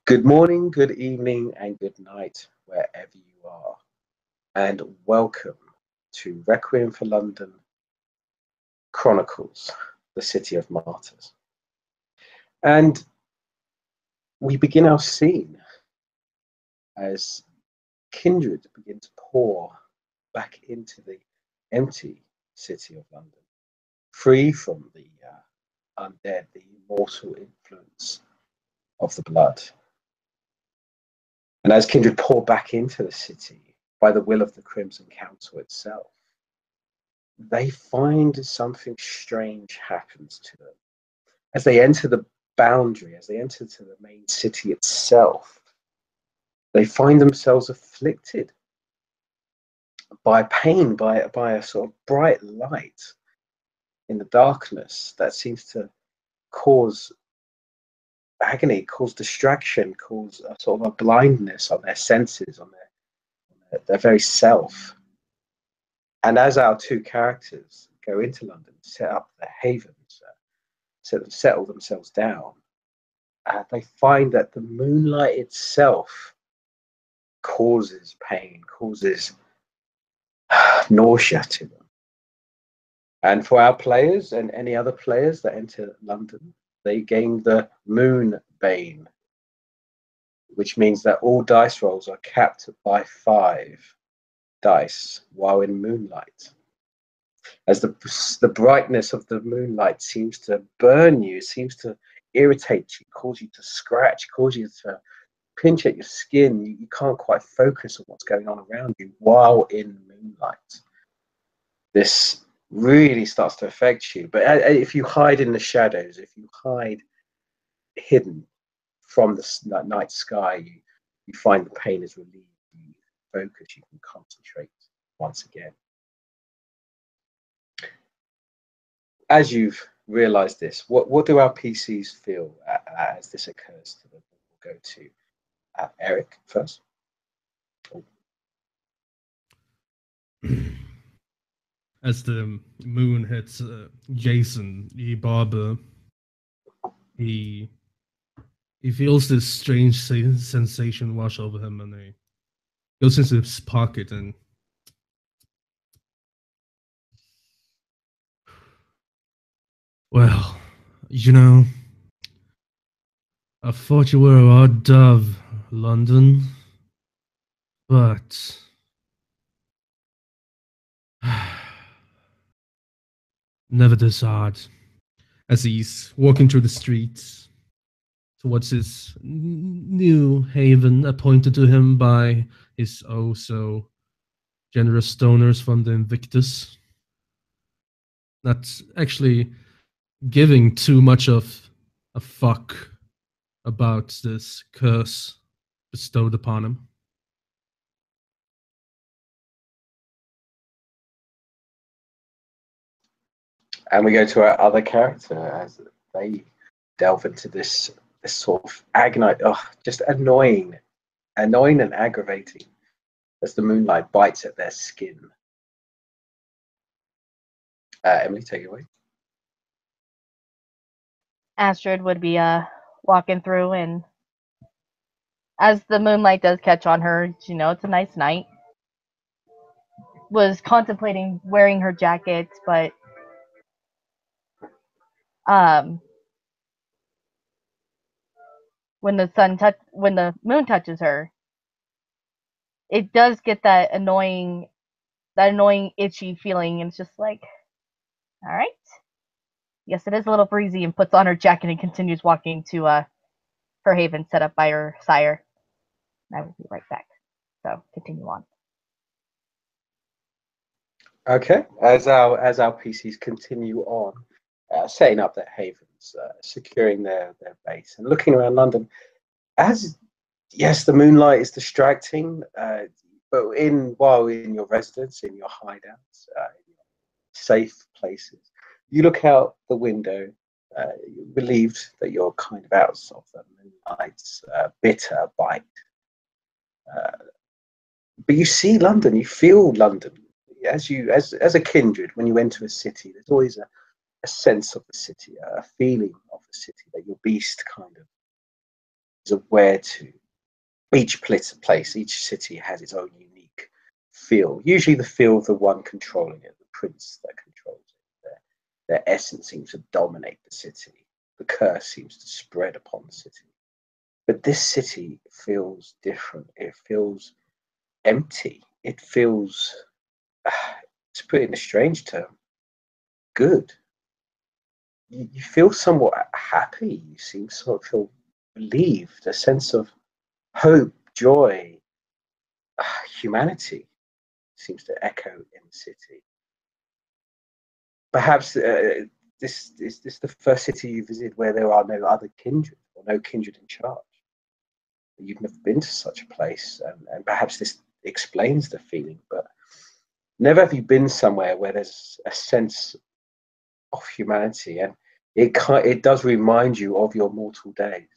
Good morning, good evening, and good night, wherever you are, and welcome to Requiem for London Chronicles, the City of Martyrs. And we begin our scene as kindred begin to pour back into the empty city of London, free from the undead, the immortal influence of the blood. And as kindred pour back into the city by the will of the Crimson Council itself, they find something strange happens to them. As they enter the boundary, as they enter to the main city itself, they find themselves afflicted by pain, by a sort of bright light in the darkness that seems to cause agony, cause distraction, cause a sort of a blindness on their senses, on their very self. And as our two characters go into London, set up their havens, settle themselves down, they find that the moonlight itself causes pain, causes nausea to them. And for our players and any other players that enter London, they gain the Moon Bane, which means that all dice rolls are capped by 5 dice while in moonlight. As the brightness of the moonlight seems to burn you, seems to irritate you, cause you to scratch, cause you to pinch at your skin. You can't quite focus on what's going on around you while in moonlight. This really starts to affect you. But if you hide in the shadows, if you hide hidden from the night sky, you find the pain is relieved. You focus, you can concentrate once again. As you've realized this, what do our PCs feel as this occurs to them? We'll go to Eric first. As the moon hits Jason, the barber, he feels this strange sensation wash over him, and he goes into his pocket and well, I thought you were our dove, London, but never this hard. As he's walking through the streets towards his new haven appointed to him by his oh so generous donors from the Invictus. Not actually giving too much of a fuck about this curse bestowed upon him. And we go to our other character as they delve into this sort of just annoying and aggravating as the moonlight bites at their skin. Emily, take it away. Astrid would be walking through, and as the moonlight does catch on her, it's a nice night. Was contemplating wearing her jacket, but when the moon touches her, it does get that annoying itchy feeling, and it's just like, all right, yes, it is a little breezy, and puts on her jacket and continues walking to her haven set up by her sire. I will be right back. So continue on. Okay, as our PCs continue on, setting up their havens, securing their base, and looking around London. As yes, the moonlight is distracting, but while in your residence, in your hideouts, in your safe places, you look out the window, relieved that you're kind of out of the moonlight's bitter bite. But you see London, you feel London. As a kindred, when you enter a city, there's always a sense of the city, a feeling of the city that your beast kind of is aware to. Each place, each city has its own unique feel. Usually the feel of the one controlling it, the prince that controls it. Their essence seems to dominate the city. The curse seems to spread upon the city. But this city feels different. It feels empty. It feels, to put it in a strange term, good. You feel somewhat happy. You seem sort of feel relieved, a sense of hope, joy, humanity seems to echo in the city. Perhaps this is the first city you visit where there are no other kindred or no kindred in charge. You've never been to such a place, and perhaps this explains the feeling, but never have you been somewhere where there's a sense of humanity, and it does remind you of your mortal days.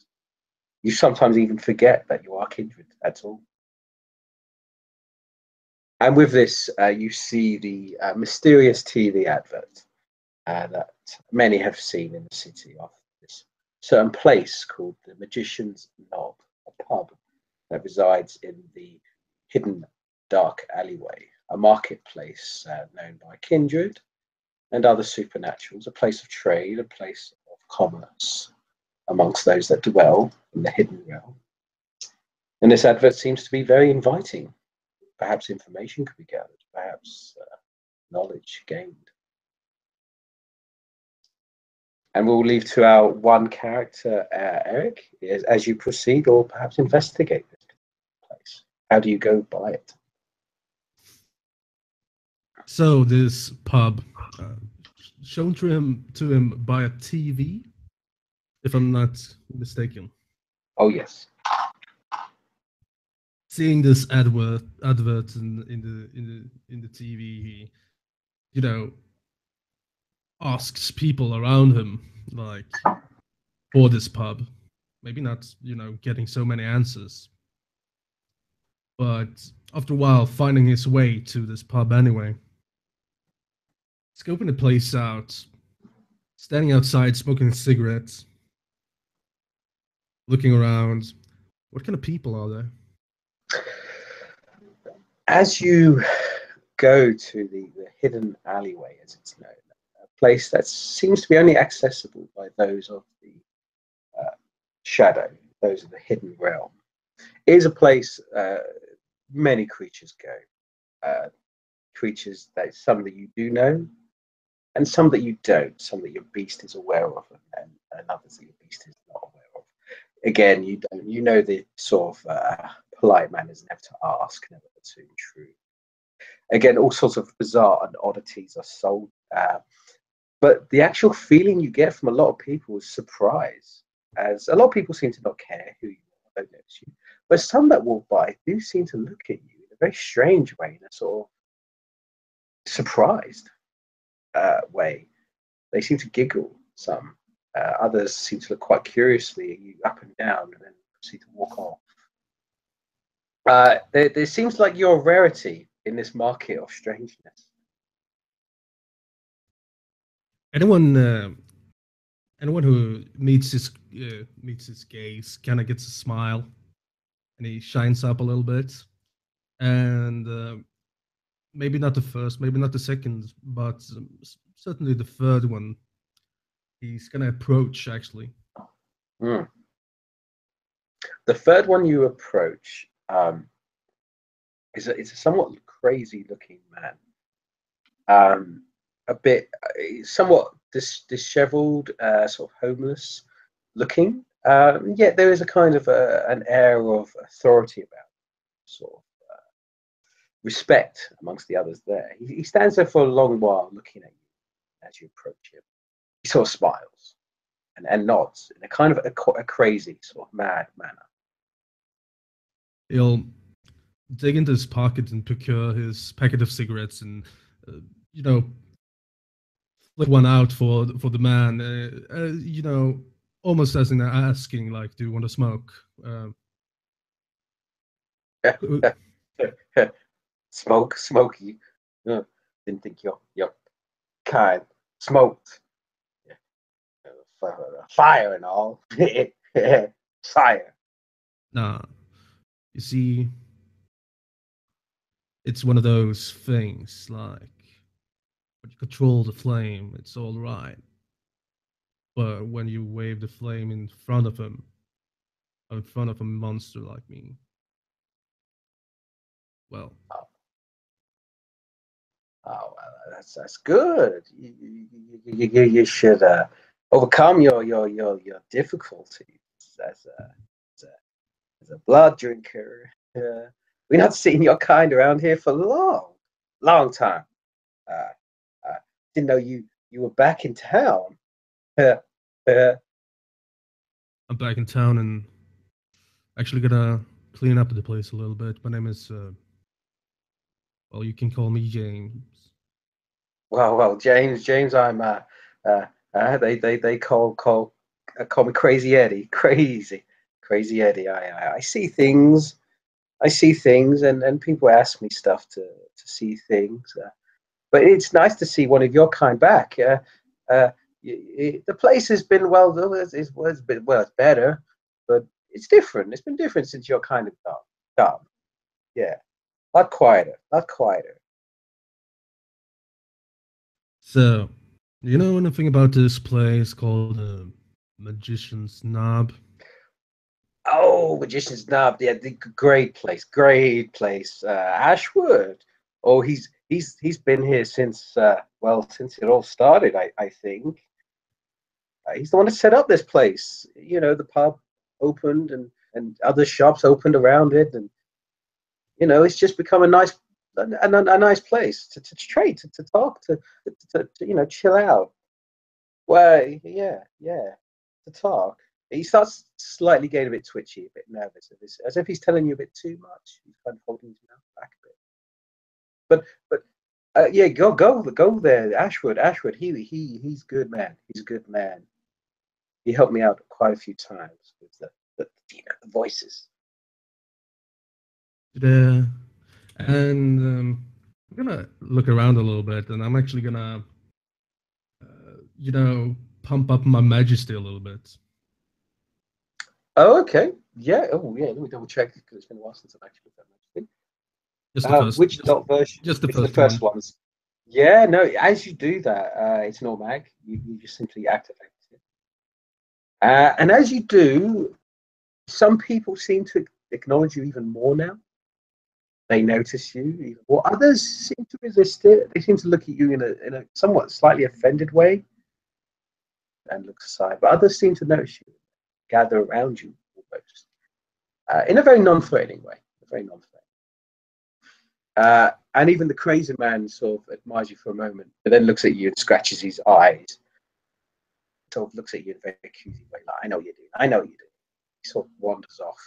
You sometimes even forget that you are kindred at all. And with this, you see the mysterious TV advert that many have seen in the city of this certain place called the Magician's Knob, a pub that resides in the hidden dark alleyway, a marketplace known by kindred and other supernaturals, a place of trade, a place of commerce amongst those that dwell in the hidden realm. And this advert seems to be very inviting. Perhaps information could be gathered, perhaps knowledge gained. And we'll leave to our one character, Eric, as you proceed, or perhaps investigate this place. How do you go by it? So this pub, shown to him by a TV, if I'm not mistaken. Oh yes. Seeing this advert in the TV, he, asks people around him, like, for this pub. Maybe not, getting so many answers, but after a while, finding his way to this pub anyway. Scoping the place out, standing outside, smoking cigarettes, looking around. What kind of people are there? As you go to the hidden alleyway, as it's known, a place that seems to be only accessible by those of the shadow, those of the hidden realm, it is a place many creatures go. Creatures that some that you do know, and some that you don't, some that your beast is aware of, and others that your beast is not aware of. Again, you don't. You know the sort of polite manners, never to ask, never to intrude. Again, all sorts of bizarre and oddities are sold, but the actual feeling you get from a lot of people is surprise, as a lot of people seem to not care who you are, don't notice you, but some that walk by do seem to look at you in a very strange way, in a sort of surprised way. They seem to giggle. Some others seem to look quite curiously at you up and down, and then proceed to walk off. There seems like you're a rarity in this market of strangeness. Anyone who meets his gaze kind of gets a smile, and he shines up a little bit, and maybe not the first, maybe not the second, but certainly the third one. He's gonna approach actually. Mm. The third one you approach is a somewhat crazy looking man. A bit, somewhat disheveled, sort of homeless looking. Yet there is a kind of an air of authority about him, sort of respect amongst the others there. He stands there for a long while looking at you as you approach him. He sort of smiles and nods in a kind of a crazy, sort of mad manner. He'll dig into his pocket and procure his packet of cigarettes and, you know, flip one out for the man. Almost as in asking, like, "Do you want to smoke?" Smoky. Didn't think you're kind. Smoked. Fire and all. Fire. Nah, you see, it's one of those things like when you control the flame, it's all right. But when you wave the flame in front of him, or in front of a monster like me, well, Oh, well, that's good. You should overcome your difficulties as as a, as a blood drinker. We're not seeing your kind around here for long time. Uh, uh, didn't know you were back in town. Uh, uh, I'm back in town and actually gonna clean up the place a little bit. My name is, well, you can call me James. well, James, I'm they call me Crazy Eddie, Crazy Eddie. I see things. I see things, and people ask me stuff to see things. But it's nice to see one of your kind back. Uh, the place has been it's better, but it's different. It's been different since your kind of gone. Yeah, a lot quieter, a lot quieter. So, do you know anything about this place called Magician's Knob? Oh, Magician's Knob, yeah, great place, great place. Ashwood. Oh, he's been here since since it all started. I think he's the one that set up this place. You know, the pub opened and other shops opened around it, and you know, it's just become a nice place to trade, to talk, to you know, chill out. Well, yeah, to talk. He starts slightly getting a bit twitchy, a bit nervous, as if he's telling you a bit too much. He's kind of holding his mouth back a bit. But yeah, go there, Ashwood. Ashwood, he's good man. He's a good man. He helped me out quite a few times with the you know, the voices. There. And I'm gonna look around a little bit, and I'm actually gonna, you know, pump up my majesty a little bit. Oh, okay. Yeah. Oh, yeah. Let me double check because it's been a while since I've actually done that. Just the first, Which dot version? just the It's the first first one. ones. Yeah, no, as you do that, it's an automatic. You just simply activate it. And as you do, some people seem to acknowledge you even more now. They notice you even more. Others seem to resist it. They seem to look at you in a somewhat slightly offended way and look aside. But others seem to notice you, gather around you almost, in a very non-threatening way. A very non-threatening. And even the crazy man sort of admires you for a moment, but then looks at you and scratches his eyes. Sort of looks at you in a very accusing way, like, I know what you're doing. I know what you're doing. He sort of wanders off.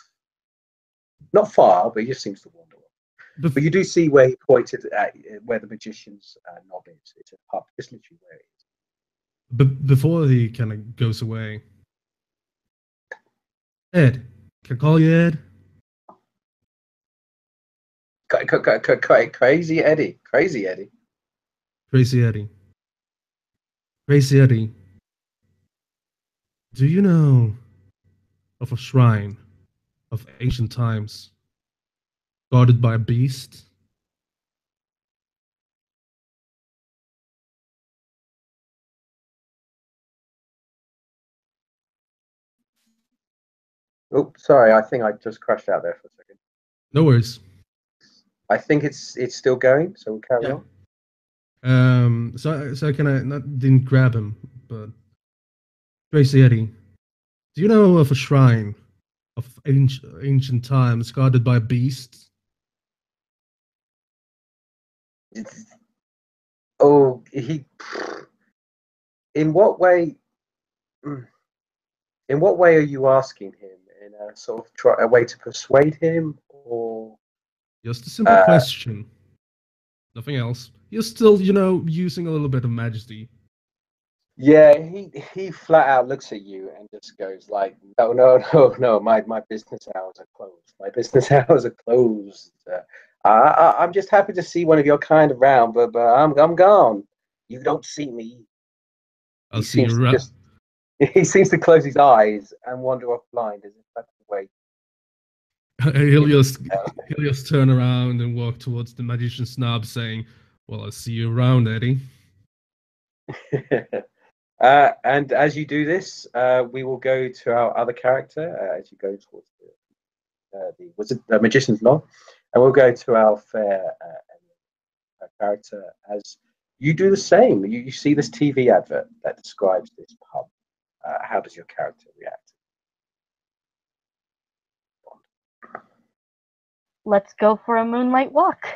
Not far, but he just seems to wander off. But you do see where he pointed at where the magician's knob is. It's a pub, just literally where it is. But before he kind of goes away, Ed, can I call you Ed? Crazy Eddie. Crazy Eddie. Crazy Eddie. Crazy Eddie. Do you know of a shrine of ancient times guarded by a beast? Oh, sorry. I think I just crashed out there for a second. No worries. I think it's still going, so we'll carry Yeah. on. So I kind of not didn't grab him, but Crazy Eddie. Do you know of a shrine of ancient times guarded by beasts? Oh, he. In what way? In what way are you asking him? In a sort of a way to persuade him, or Just a simple uh, question. Nothing else. You're still, you know, using a little bit of majesty. yeah, he flat out looks at you and just goes like, no, my business hours are closed. My business hours are closed. I'm just happy to see one of your kind around, but I'm gone. You don't see me. I'll He see you seems to around. just he seems to close his eyes and wander off blind as if that's the way He'll just turn around and walk towards the magician snob, saying, "Well, I'll see you around, Eddie." And as you do this, we will go to our other character as you go towards the magician's knob, and we'll go to our fair character as you do the same. You see this TV advert that describes this pub. How does your character react? Let's go for a moonlight walk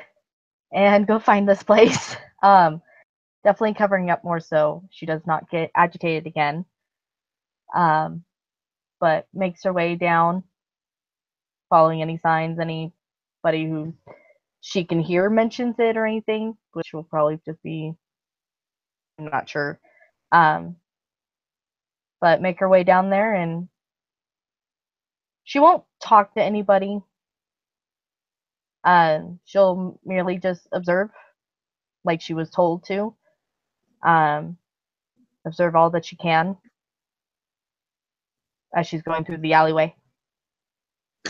and go find this place. Definitely covering up more so she does not get agitated again. But makes her way down, following any signs, anybody who she can hear mentions it or anything, which will probably just be, I'm not sure. But make her way down there, and she won't talk to anybody. She'll merely just observe, like she was told to. Observe all that she can as she's going through the alleyway.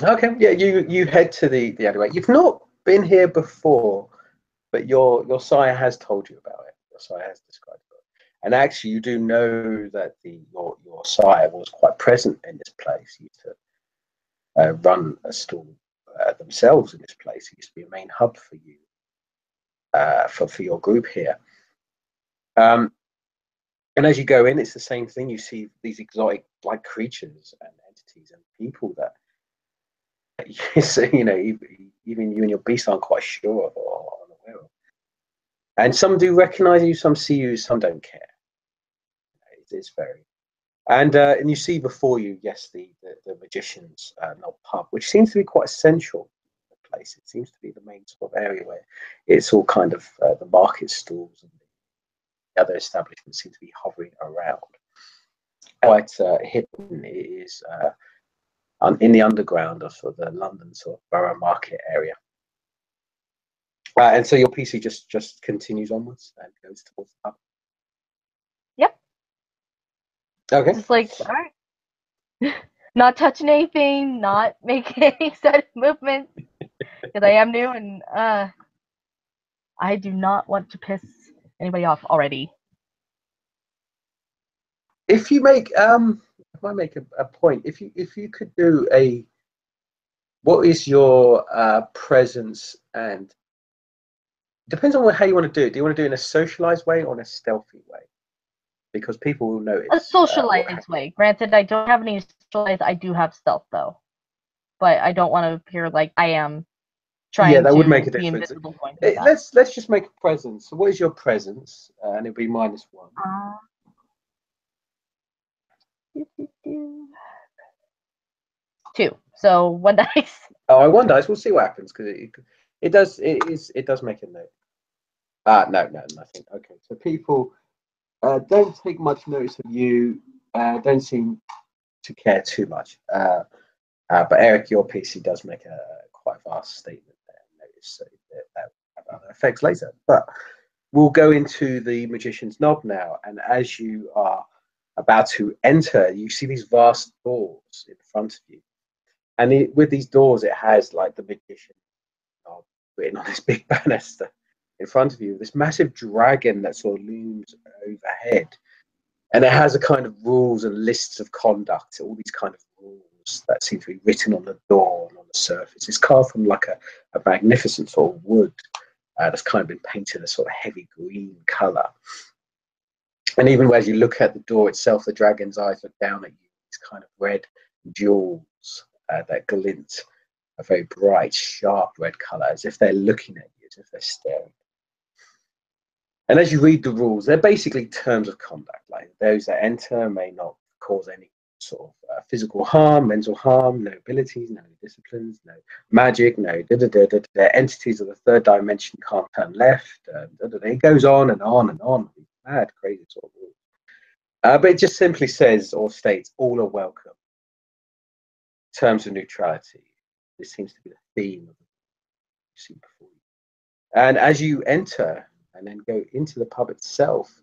Okay, yeah, you head to the alleyway. You've not been here before, but your sire has told you about it. Your sire has described it. And actually, you do know that your sire was quite present in this place. He used to run a stall themselves in this place. It used to be a main hub for you, for your group here. And as you go in, it's the same thing. You see these exotic like creatures and entities and people that you know, even you and your beast aren't quite sure of or unaware of. And some do recognize you, some see you, some don't care. It's very. And you see before you, yes, the magician's knob pub, which seems to be quite essential place. It seems to be the main sort of area where it's all kind of the market stalls and the other establishments seem to be hovering around. Quite hidden is in the underground of sort of the London sort of borough market area. And so your PC just continues onwards and goes towards the pub. Yep. Okay. Just like, all right. Not touching anything, not making any sudden movements, because I am new and I do not want to piss anybody off already. If you make if I make a point, if you could do what is your presence, and depends on how you want to do it. Do you want to do it in a socialized way or in a stealthy way? Because people will notice. A socialized way. Granted, I don't have any socialized. I do have stealth though, but I don't want to appear like I am trying. Yeah, that would make a be difference. invisible. Let's just make a presence. So, what is your presence? And it'll be -1. 2. So 1 dice. Oh, 1 dice. We'll see what happens because it does make a note. No, nothing. Okay, so people don't take much notice of you. Don't seem to care too much. But Eric, your PC does make a quite vast statement there. Notice so that will have other effects later. But we'll go into the magician's knob now, and as you are about to enter, you see these vast doors in front of you. And with these doors, it has like the magician knob written on this big banister in front of you. This massive dragon that sort of looms overhead. And it has a kind of rules and lists of conduct, all these kind of rules that seem to be written on the door and on the surface. It's carved from like a magnificent sort of wood that's kind of been painted a sort of heavy green color. And even as you look at the door itself, the dragon's eyes look down at you. These kind of red jewels that glint a very bright, sharp red color, as if they're looking at you, as if they're staring. And as you read the rules, they're basically terms of conduct. Like those that enter may not cause any sort of physical harm, mental harm, no abilities, no disciplines, no magic, no entities of the third dimension can't turn left. It goes on and on and on. Mad, crazy sort of rules. But it just simply says or states all are welcome. Terms of neutrality. This seems to be the theme of you see before you. And as you enter and then go into the pub itself,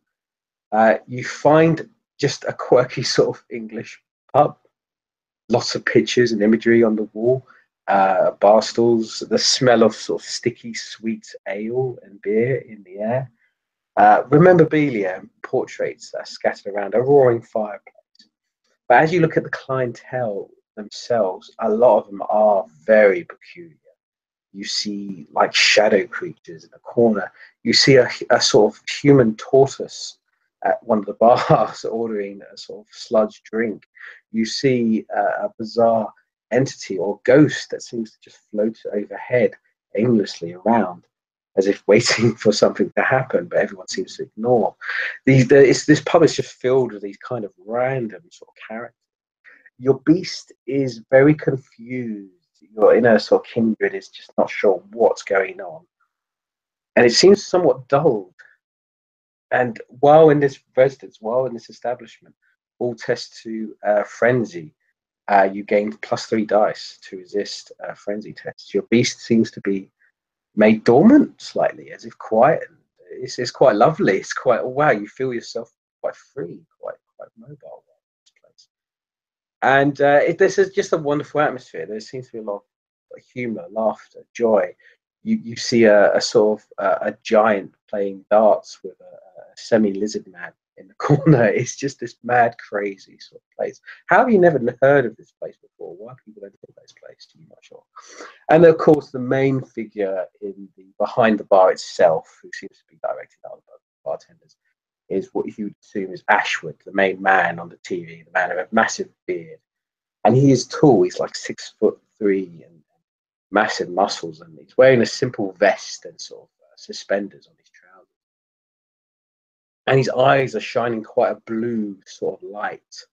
you find just a quirky sort of English pub. Lots of pictures and imagery on the wall. bar stools, the smell of sort of sticky, sweet ale and beer in the air. Memorabilia and portraits that are scattered around a roaring fireplace. But as you look at the clientele themselves, a lot of them are very peculiar. You see like shadow creatures in the corner. You see a sort of human tortoise at one of the bars ordering a sort of sludge drink. You see a bizarre entity or ghost that seems to just float overhead aimlessly around as if waiting for something to happen, but everyone seems to ignore. This pub is just filled with these kind of random sort of characters. Your beast is very confused. Your inner sort of kindred is just not sure what's going on. And it seems somewhat dulled. And while in this establishment, all tests to frenzy, you gain +3 dice to resist frenzy tests. Your beast seems to be made dormant slightly, as if quiet. It's quite lovely. It's quite, oh, wow, you feel yourself quite free, quite mobile in this place. And this is just a wonderful atmosphere. There seems to be a lot of humor, laughter, joy. You see a sort of a giant playing darts with a semi-lizard man in the corner. It's just this mad, crazy sort of place. How have you never heard of this place before? Why people don't know this place? I'm not sure. And of course, the main figure behind the bar itself, who seems to be directing other bartenders, is what you would assume is Ashwood, the main man on the TV, the man with a massive beard. And he is tall. He's like 6'3" and massive muscles, and he's wearing a simple vest and sort of suspenders on his trousers. And his eyes are shining quite a blue sort of light.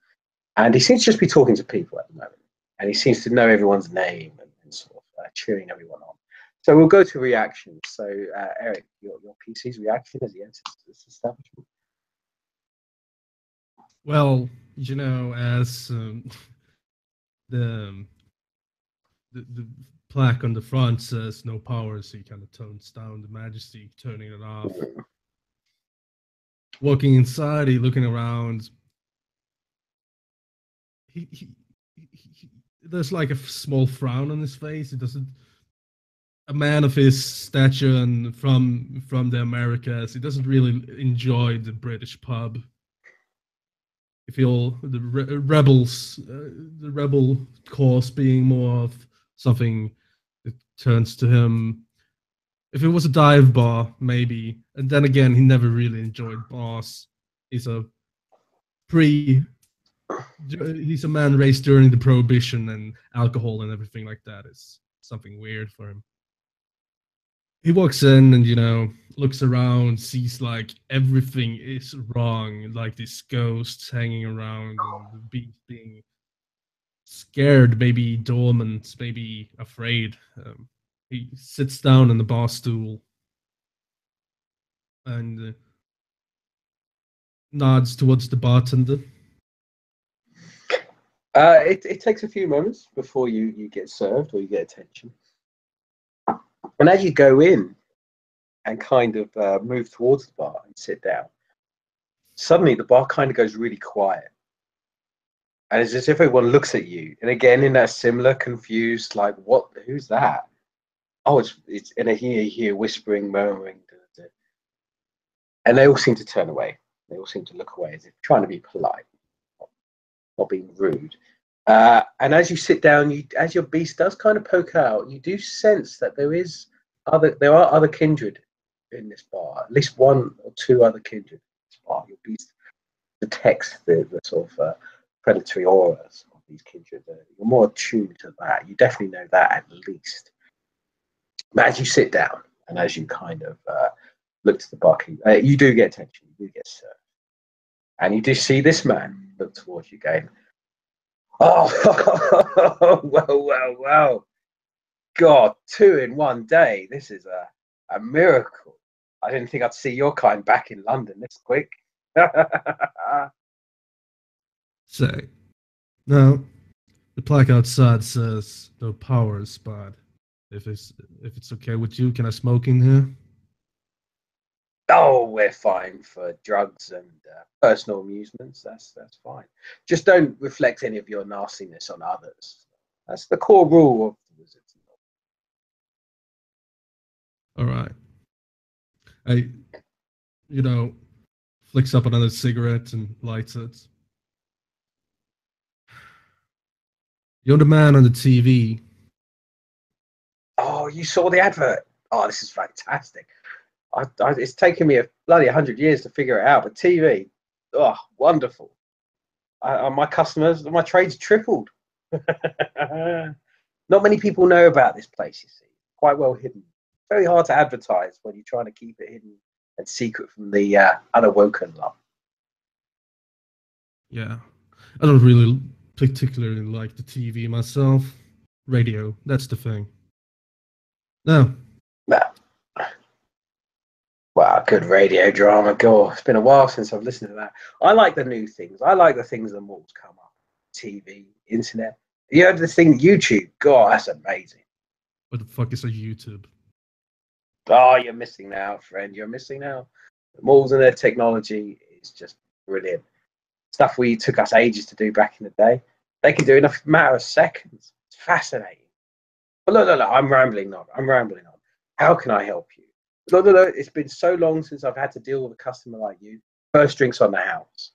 And he seems to just be talking to people at the moment. And he seems to know everyone's name and sort of cheering everyone on. So we'll go to reactions. So Eric, your PC's reaction as he enters this establishment. Well, as the plaque on the front says no powers, he kind of tones down the majesty, turning it off. Walking inside, he looking around. He there's like a small frown on his face. He doesn't. A man of his stature and from the Americas, he doesn't really enjoy the British pub. You feel the the rebel cause being more of something that turns to him. If it was a dive bar, maybe. And then again, he never really enjoyed bars. He's a man raised during the Prohibition, and alcohol and everything like that is something weird for him. He walks in and, looks around, sees like everything is wrong, like these ghosts hanging around and the beast being scared, maybe dormant, maybe afraid. He sits down in the bar stool and nods towards the bartender. It takes a few moments before you get served or you get attention. And as you go in and kind of move towards the bar and sit down, suddenly the bar kind of goes really quiet. And it's as if everyone looks at you. And again, in that similar, confused, like, what? Who's that? Oh, it's and I hear whispering, murmuring. And they all seem to turn away. They all seem to look away as if trying to be polite, not being rude. And as you sit down, as your beast does kind of poke out, you do sense that there are other kindred in this bar. At least one or two other kindred in this bar. Your beast detects the sort of predatory auras of these kindred. You're more attuned to that. You definitely know that at least. But as you sit down and as you kind of look to the barkeep, you do get attention. You do get served. And you do see this man look towards you going, oh, well. God, 2 in one day. This is a miracle. I didn't think I'd see your kind back in London this quick. Say, no, the plaque outside says no powers, but if it's okay with you, can I smoke in here? Oh, we're fine for drugs and personal amusements. That's fine. Just don't reflect any of your nastiness on others. That's the core rule of the Wizards. All right. I, you know, flicks up another cigarette and lights it. You're the man on the TV. Oh, you saw the advert? Oh, this is fantastic. It's taken me a bloody 100 years to figure it out, but TV, oh, wonderful. My customers, my trade's tripled. Not many people know about this place, you see. Quite well hidden. Very hard to advertise when you're trying to keep it hidden and secret from the unawoken lot. Yeah. I don't really particularly like the TV myself. Radio, that's the thing. No. Nah. Wow, good radio drama. God, it's been a while since I've listened to that. I like the new things. I like the things that mortals come up. TV, internet. You heard this thing, YouTube? God, that's amazing. What the fuck is a YouTube? Oh, you're missing out, friend. You're missing out. The malls and their technology is just brilliant. Stuff we took us ages to do back in the day. They can do in a matter of seconds. It's fascinating. But look, I'm rambling on. How can I help you? Look, it's been so long since I've had to deal with a customer like you. First drinks on the house.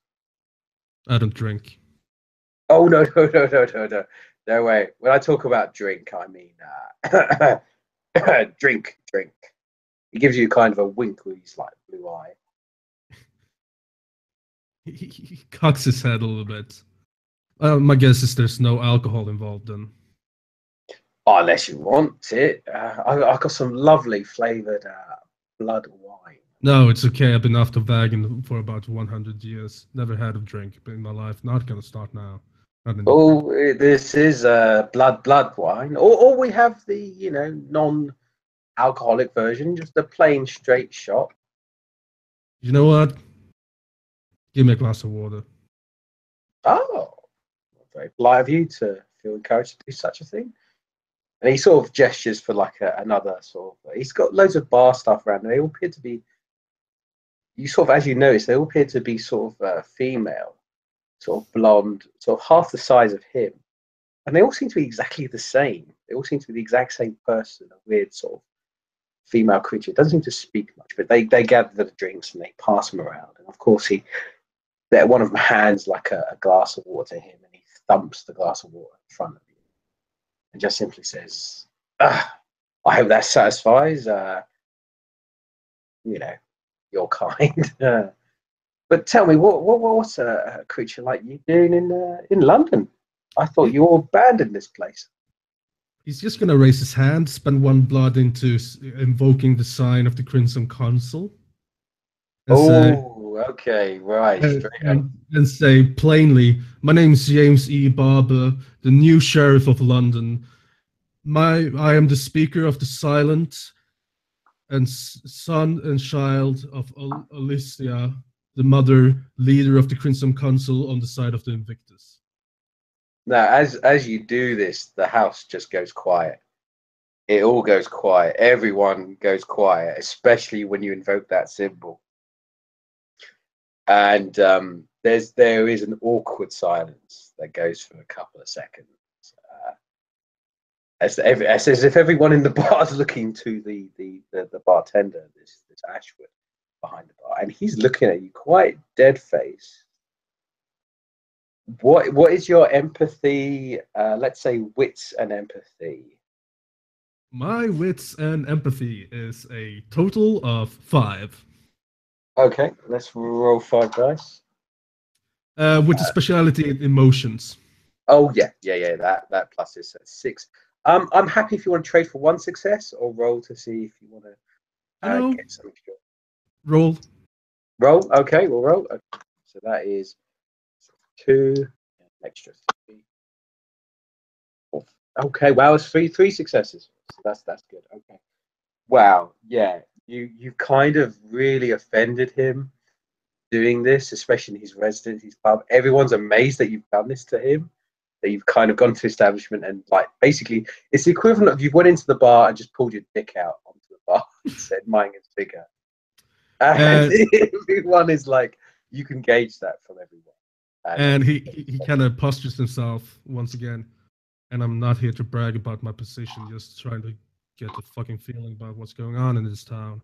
I don't drink. Oh, no. No way. When I talk about drink, I mean drink. He gives you kind of a wink with his like blue eye. He cocks his head a little bit. My guess is there's no alcohol involved then. Oh, unless you want it. I got some lovely flavoured blood wine. No, it's okay. I've been after vegan for about 100 years. Never had a drink in my life. Not gonna start now. Oh, this is blood wine. Or we have the, non-alcoholic version, just a plain straight shot. You know what? Give me a glass of water. Oh, very polite of you to feel encouraged to do such a thing. And he sort of gestures for like another sort of. He's got loads of bar stuff around. They all appear to be. You sort of, as you notice, they all appear to be sort of female, sort of blonde, sort of half the size of him, and they all seem to be exactly the same. They all seem to be the exact same person, a weird sort of female creature. It doesn't seem to speak much, but they gather the drinks and they pass them around. And of course, one of them hands like a glass of water to him, and he thumps the glass of water in front of you, and just simply says, I hope that satisfies, your kind. But tell me, what's a creature like you doing in London? I thought you all abandoned this place. He's just gonna raise his hand, spend one blood into invoking the sign of the Crimson Council. Okay, right. And say plainly, my name's James E. Barber, the new Sheriff of London. I am the Speaker of the Silent and son and child of Alicia, the mother, leader of the Crimson Council on the side of the Invictus. Now, as you do this, the house just goes quiet. It all goes quiet. Everyone goes quiet, especially when you invoke that symbol. And there is an awkward silence that goes for a couple of seconds. As if everyone in the bar is looking to the bartender, this Ashwood behind the bar, and he's looking at you quite dead face. What is your empathy? Let's say wits and empathy. My wits and empathy is a total of 5. Okay, let's roll 5 dice. With the speciality in emotions. Oh yeah. That plus is 6. I'm happy if you want to trade for 1 success or roll to see if you want to get some extra. Roll. Okay, we'll roll. Okay. So that is 2 extra 3. Okay, wow, it's 3 successes. So that's good. Okay. Wow, yeah. You kind of really offended him doing this, especially in his residence, his pub. Everyone's amazed that you've done this to him. That you've kind of gone to establishment and like basically it's the equivalent of you went into the bar and just pulled your dick out onto the bar and said mine is bigger. And everyone is like, you can gauge that from everyone. And he kind of postures himself once again. And I'm not here to brag about my position, just trying to get the fucking feeling about what's going on in this town.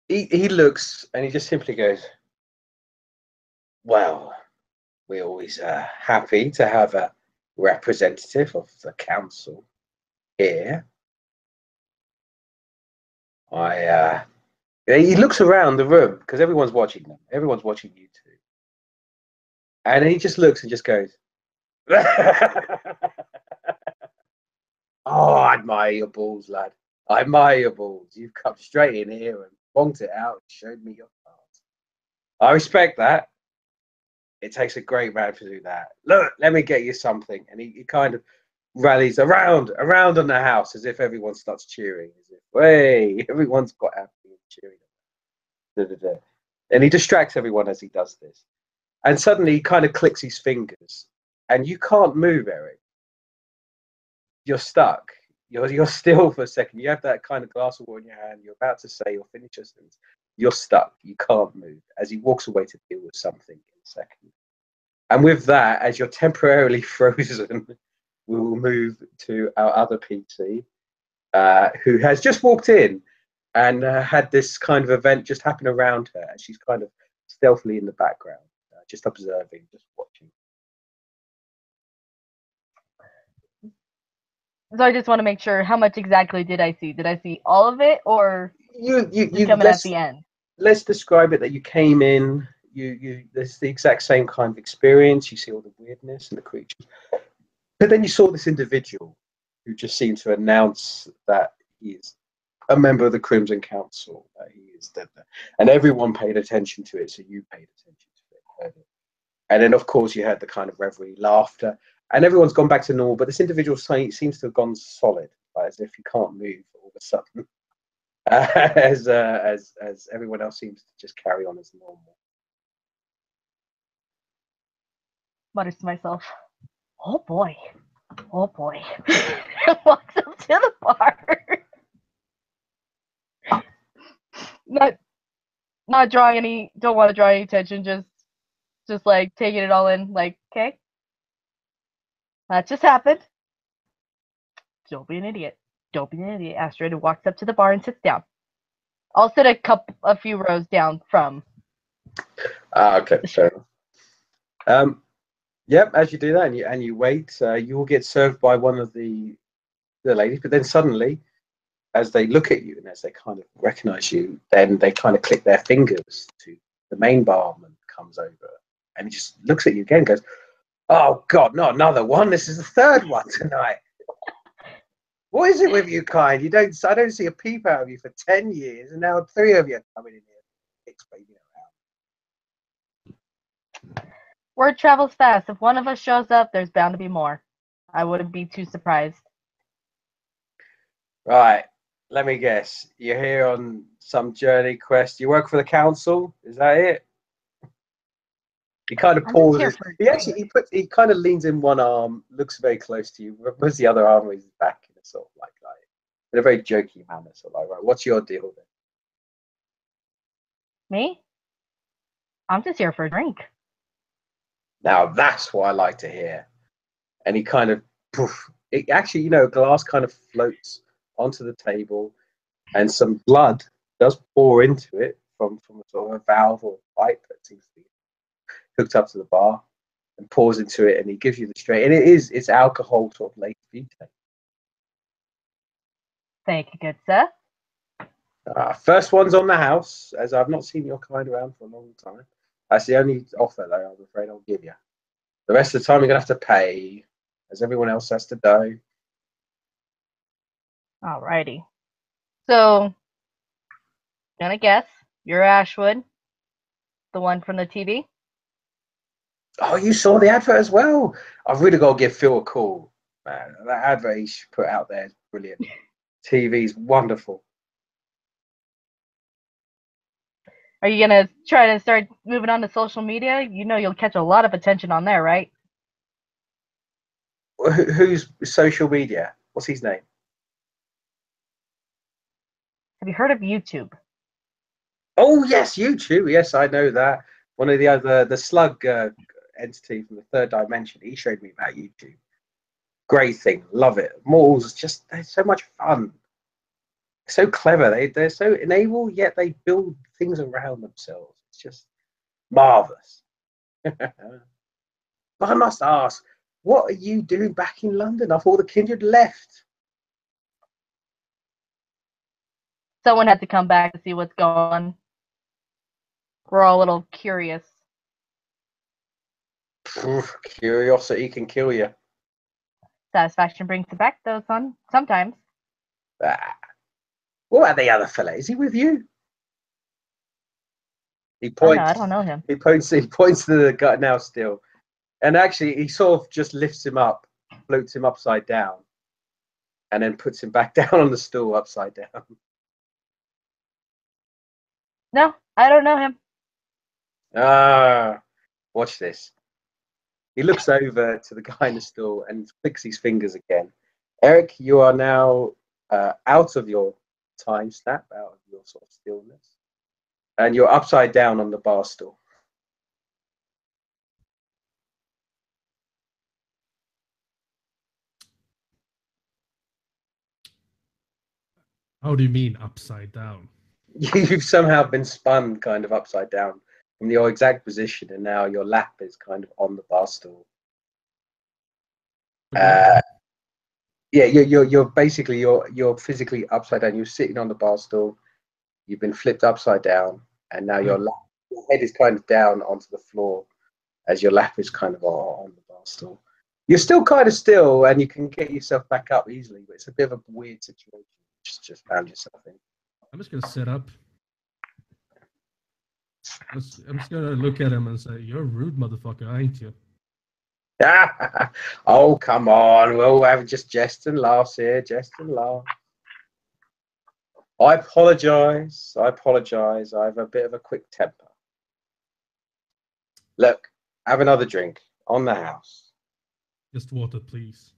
He looks and he just simply goes, "Well, we're always happy to have a representative of the council here." He looks around the room because everyone's watching them. Everyone's watching you two, and he just looks and just goes, "Oh, I admire your balls, lad. I admire your balls. You've come straight in here and bonked it out and showed me your cards. I respect that. It takes a great man to do that. Look, let me get you something." And he kind of rallies around on the house as if everyone starts cheering. As if, hey, everyone's got happy and cheering. Da, da, da. And he distracts everyone as he does this. And suddenly he kind of clicks his fingers. And you can't move, Eric. You're stuck. You're still for a second. You have that kind of glass of water in your hand. You're about to say or finish your sentence. You're stuck. You can't move as he walks away to deal with something in a second. And with that, as you're temporarily frozen, we will move to our other PC, who has just walked in and had this kind of event just happen around her. And she's kind of stealthily in the background, just observing, just watching. So I just want to make sure, how much exactly did I see? Did I see all of it, or You coming at the end? Let's describe it that you came in. There's the exact same kind of experience. You see all the weirdness and the creatures, but then you saw this individual who just seemed to announce that he is a member of the Crimson Council. That he is dead, and everyone paid attention to it. So you paid attention to it, heard it. And then, of course, you had the kind of reverie, laughter, and everyone's gone back to normal. But this individual seems to have gone solid, as if he can't move all of a sudden, as everyone else seems to just carry on as normal. Mutters to myself, "Oh boy, oh boy." Walks up to the bar. Not drawing any. Don't want to draw any attention. Just like taking it all in. Like, okay, that just happened. Don't be an idiot. Don't be an idiot. Astrid walks up to the bar and sits down. I'll sit a few rows down from. Okay, fair enough. Yep. As you do that and you wait, you will get served by one of the ladies. But then suddenly, as they look at you and as they kind of recognize you, then they kind of click their fingers to the main barman comes over and he just looks at you again and goes, "Oh God, not another one. This is the third one tonight. What is it with you, kind? I don't see a peep out of you for 10 years, and now 3 of you are coming in here explaining around." Word travels fast. If one of us shows up, there's bound to be more. I wouldn't be too surprised. Right. Let me guess. You're here on some journey quest. You work for the council? Is that it? He kind of pauses. He kind of leans in one arm, looks very close to you, moves the other arm with his back in a sort of like in a very jokey manner. So like, right, what's your deal then? Me? I'm just here for a drink. Now that's what I like to hear. And he kind of actually, a glass kind of floats onto the table, and some blood does pour into it from a sort of a valve or pipe that seems to be hooked up to the bar, and pours into it, and he gives you the straight, and it's alcohol sort of late vitae. Thank you, good sir. First one's on the house, as I've not seen your kind around for a long time. That's the only offer, though, I'm afraid I'll give you. The rest of the time, you're going to have to pay, as everyone else has to do. Alrighty. So, gonna guess you're Ashwood, the one from the TV? Oh, you saw the advert as well? I've really got to give Phil a call, man. That advert he put out there is brilliant. TV's wonderful. Are you gonna try to start moving on to social media? You know you'll catch a lot of attention on there, right? Who's social media? What's his name? Have you heard of YouTube? Oh yes, YouTube. Yes, I know that. One of the slug entity from the third dimension. He showed me about YouTube. Great thing, love it. Mortals just they're so much fun, so clever. They're so enable, yet they build things around themselves. It's just marvelous. But I must ask, what are you doing back in London? I thought the kindred left. Someone had to come back to see what's going on. We're all a little curious. Curiosity can kill you. Satisfaction brings it back, though, son. Sometimes. Ah. What about the other fella? Is he with you? He Oh no, points. I don't know him. He points to the guy now still, and actually he sort of just lifts him up, floats him upside down, and then puts him back down on the stool upside down. No, I don't know him. Ah, watch this. He looks over to the guy in the stool and flicks his fingers again. Eric, you are now out of your time snap, out of your sort of stillness, and you're upside down on the bar stool. How do you mean upside down? You've somehow been spun kind of upside down from your exact position, and now your lap is kind of on the bar stool. Yeah, you're basically you're physically upside down. You're sitting on the bar stool. You've been flipped upside down, and now your head is kind of down onto the floor as your lap is kind of on the bar stool. You're still kind of still, and you can get yourself back up easily, but it's a bit of a weird situation. Just found yourself in. I'm just gonna sit up. I'm just gonna look at him and say, "You're a rude motherfucker, ain't you?" Oh, come on. We'll have just jest and laughs here. Jest and laugh. I apologize. I apologize. I have a bit of a quick temper. Look, have another drink on the house. Just water, please.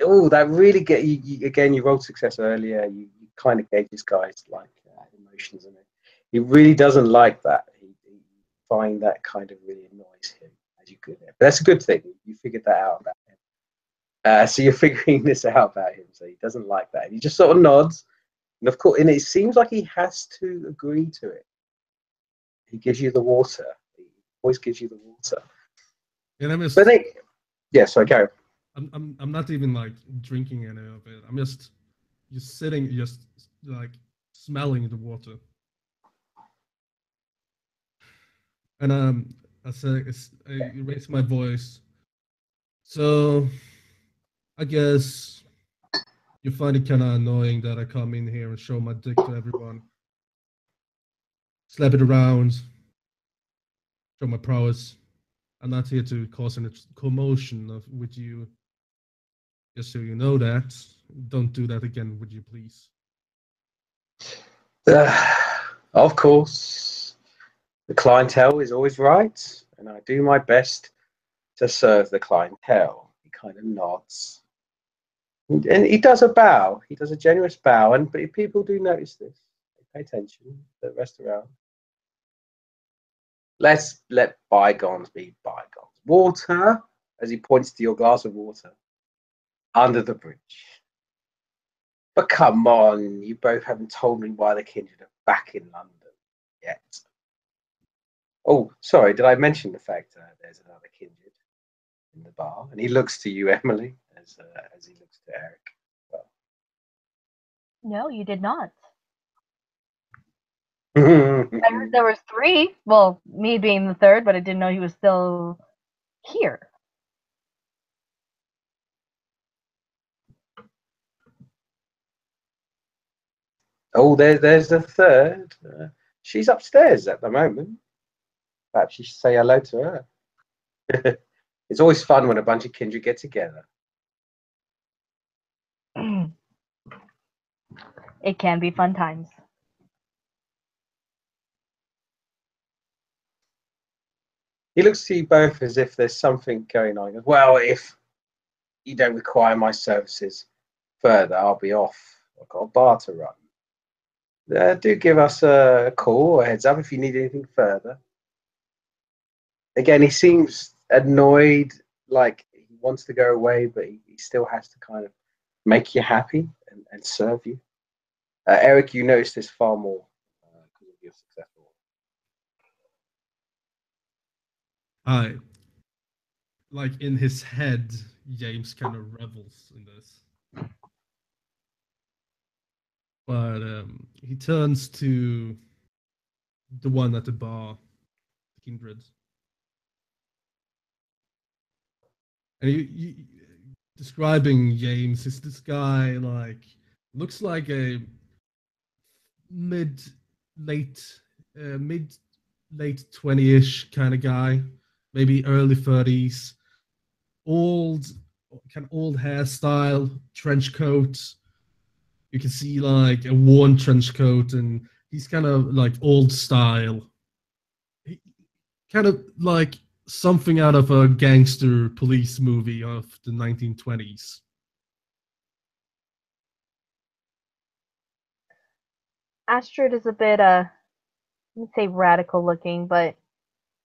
Oh, that really get you again. You rolled success earlier. You kind of gauge this guy's like emotions in it. He really doesn't like that. He find that kind of really annoys him as you could. But that's a good thing. You figured that out about him. So you're figuring this out about him. So he doesn't like that. And he just sort of nods, and of course, and it seems like he has to agree to it. He gives you the water. He always gives you the water. And I'm just. But they, yeah. So go. I'm not even like drinking any of it. I'm just sitting, just like smelling the water. And I raise my voice. So I guess you find it kind of annoying that I come in here and show my dick to everyone, slap it around, show my prowess. I'm not here to cause any commotion with you. Just so you know that. Don't do that again, would you please? Of course, the clientele is always right, and I do my best to serve the clientele. He kind of nods, and he does a bow. He does a generous bow, and but people do notice this. They pay attention. The rest around. Let's let bygones be bygones. Water, as he points to your glass of water, under the bridge. But come on, you both haven't told me why the kindred are back in London yet. Oh, sorry, did I mention the fact there's another kindred in the bar? And he looks to you, Emily, as he looks to Eric. Well. No, you did not. I heard there was 3. Well, me being the 3rd, but I didn't know he was still here. Oh, there's the 3rd. She's upstairs at the moment. Perhaps you should say hello to her. It's always fun when a bunch of kindred get together. It can be fun times. He looks to you both as if there's something going on. He goes, well, if you don't require my services further, I'll be off. I've got a bar to run. Do give us a call or a heads up if you need anything further. Again, he seems annoyed, like he wants to go away, but he still has to kind of make you happy and serve you. Eric, you notice this far more because of your successful. I like in his head, James kind of revels in this, but he turns to the one at the bar, Kindred, and describing James is this guy like looks like a mid late mid late 20ish kind of guy, maybe early 30s, old kind of old hairstyle, trench coat. You can see like a worn trench coat, and he's kind of like old style. He, kind of like something out of a gangster police movie of the 1920s. Astrid is a bit, let's say radical looking, but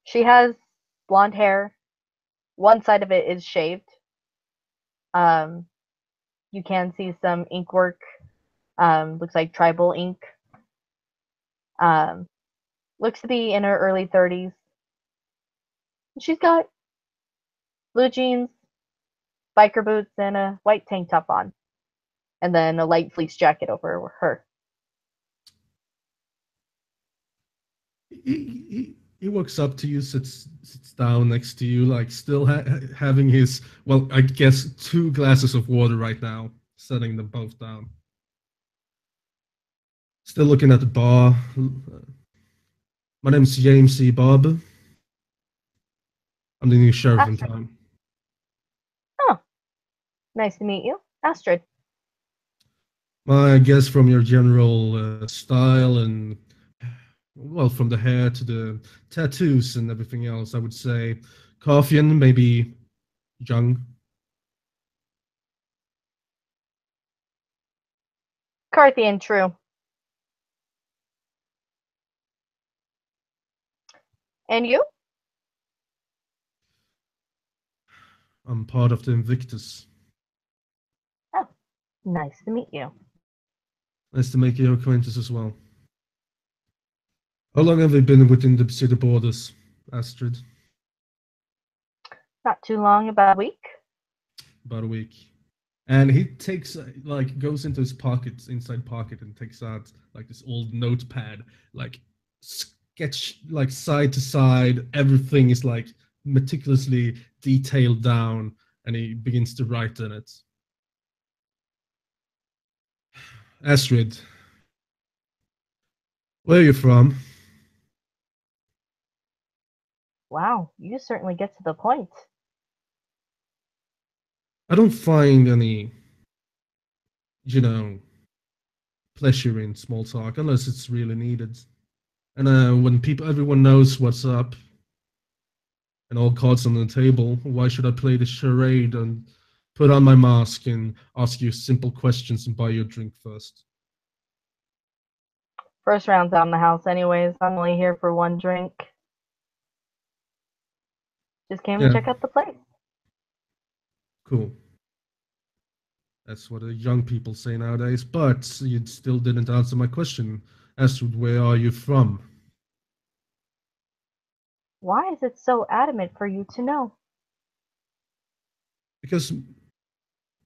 she has blonde hair. One side of it is shaved. Um, you can see some ink work. Looks like tribal ink. Um, looks to be in her early 30s. She's got blue jeans, biker boots, and a white tank top on, and then a light fleece jacket over her. He walks up to you, sits down next to you, like still having his, well, I guess 2 glasses of water right now, setting them both down. Still looking at the bar. My name's James C. Bob. I'm the new sheriff in Astrid. town. Oh, nice to meet you, Astrid. I guess from your general style and, well, from the hair to the tattoos and everything else, I would say Carthian, maybe young. Carthian, true. And you? I'm part of the Invictus. Oh, nice to meet you. Nice to make your acquaintance as well. How long have you been within the city borders, Astrid? Not too long, about a week. About a week. And he takes like goes into his pocket, inside pocket, and takes out like this old notepad, like sketch like side to side. Everything is like meticulously detailed down, and he begins to write in it. Astrid, where are you from? Wow, you certainly get to the point. I don't find any, you know, pleasure in small talk unless it's really needed. And when everyone knows what's up and all cards on the table, why should I play the charade and put on my mask and ask you simple questions and buy you a drink first? First round's out in the house, anyways. I'm only here for one drink. Just came to Yeah, check out the place. cool. That's what the young people say nowadays. But you still didn't answer my question. Astrid, where are you from? Why is it so adamant for you to know? Because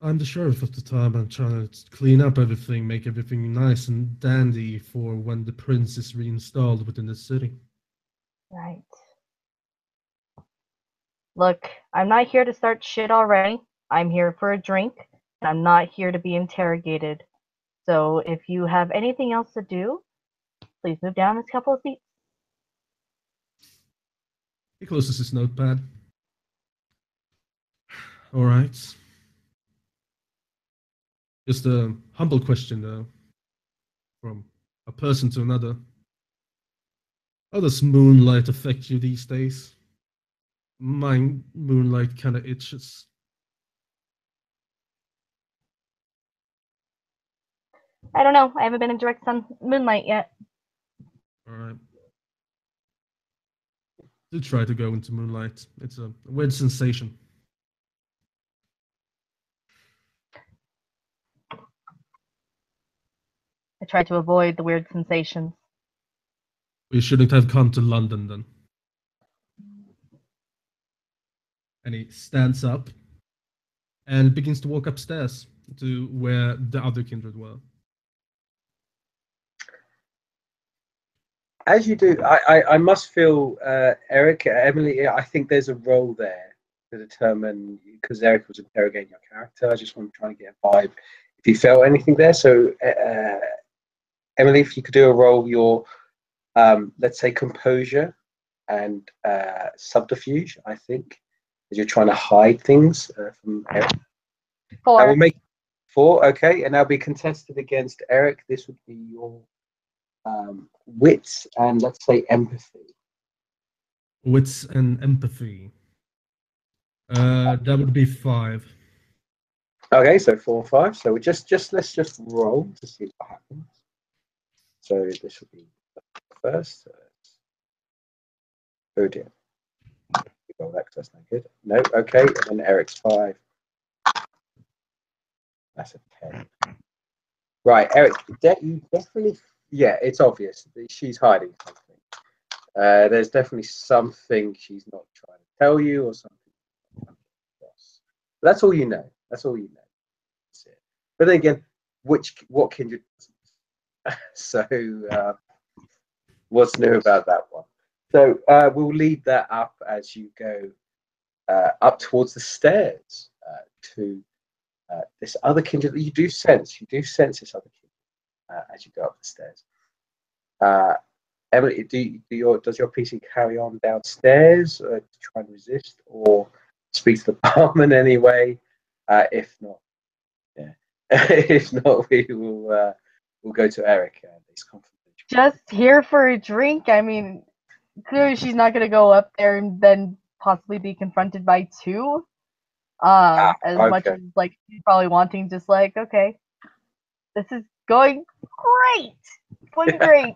I'm the sheriff of the time. I'm trying to clean up everything, make everything nice and dandy for when the prince is reinstalled within the city. Right. Look, I'm not here to start shit already. I'm here for a drink, and I'm not here to be interrogated. So if you have anything else to do, please move down a couple of seats. He closes his notepad. All right. Just a humble question, though, from a person to another. How does moonlight affect you these days? My moonlight kind of itches. I don't know. I haven't been in direct moonlight yet. All right. Do try to go into moonlight. It's a weird sensation. try to avoid the weird sensations. We shouldn't have come to London then. And he stands up and begins to walk upstairs to where the other kindred were. As you do, I must feel, Eric, Emily, I think there's a role there to determine, because Eric was interrogating your character. I just want to try and get a vibe if you felt anything there. So, Emily, if you could do a roll, your, let's say, composure and subterfuge, I think, as you're trying to hide things from Eric. 4. I will make 4, okay, and that'll be contested against Eric. This would be your wits and, let's say, empathy. Wits and empathy. That would be 5. Okay, so 4 and 5. So we let's just roll to see what happens. So this will be the first. Oh dear. Roll that 'cause that's no good. No, okay, and then Eric's 5. That's a 10. Right, Eric, you definitely, yeah, it's obvious. She's hiding something. There's definitely something she's not trying to tell you or something. That's all you know. That's all you know. That's it. But then again, what kindred doesn't? So, what's new about that one? So we'll lead that up as you go up towards the stairs to this other kindred that you do sense. You do sense this other kindred as you go up the stairs. Emily, does your PC carry on downstairs to try and resist, or speak to the barman anyway? If not, yeah. If not, we'll go to Eric and his confidential. Just here for a drink. I mean, clearly she's not gonna go up there and then possibly be confronted by 2. As much as like she's probably wanting, just like, okay, this is going great. It's going great.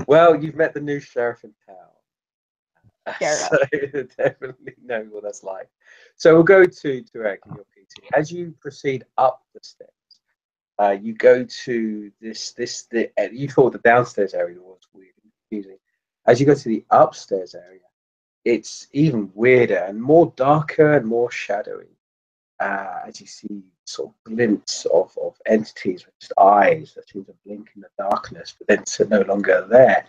Well, you've met the new sheriff in town. Sheriff. So you definitely know what that's like. So we'll go to Eric and your PT. As you proceed up the stairs, you go to you thought the downstairs area was weird and confusing. As you go to the upstairs area, it's even weirder and more darker and more shadowy. As you see sort of glints of entities with just eyes that seem to blink in the darkness, but then to no longer there.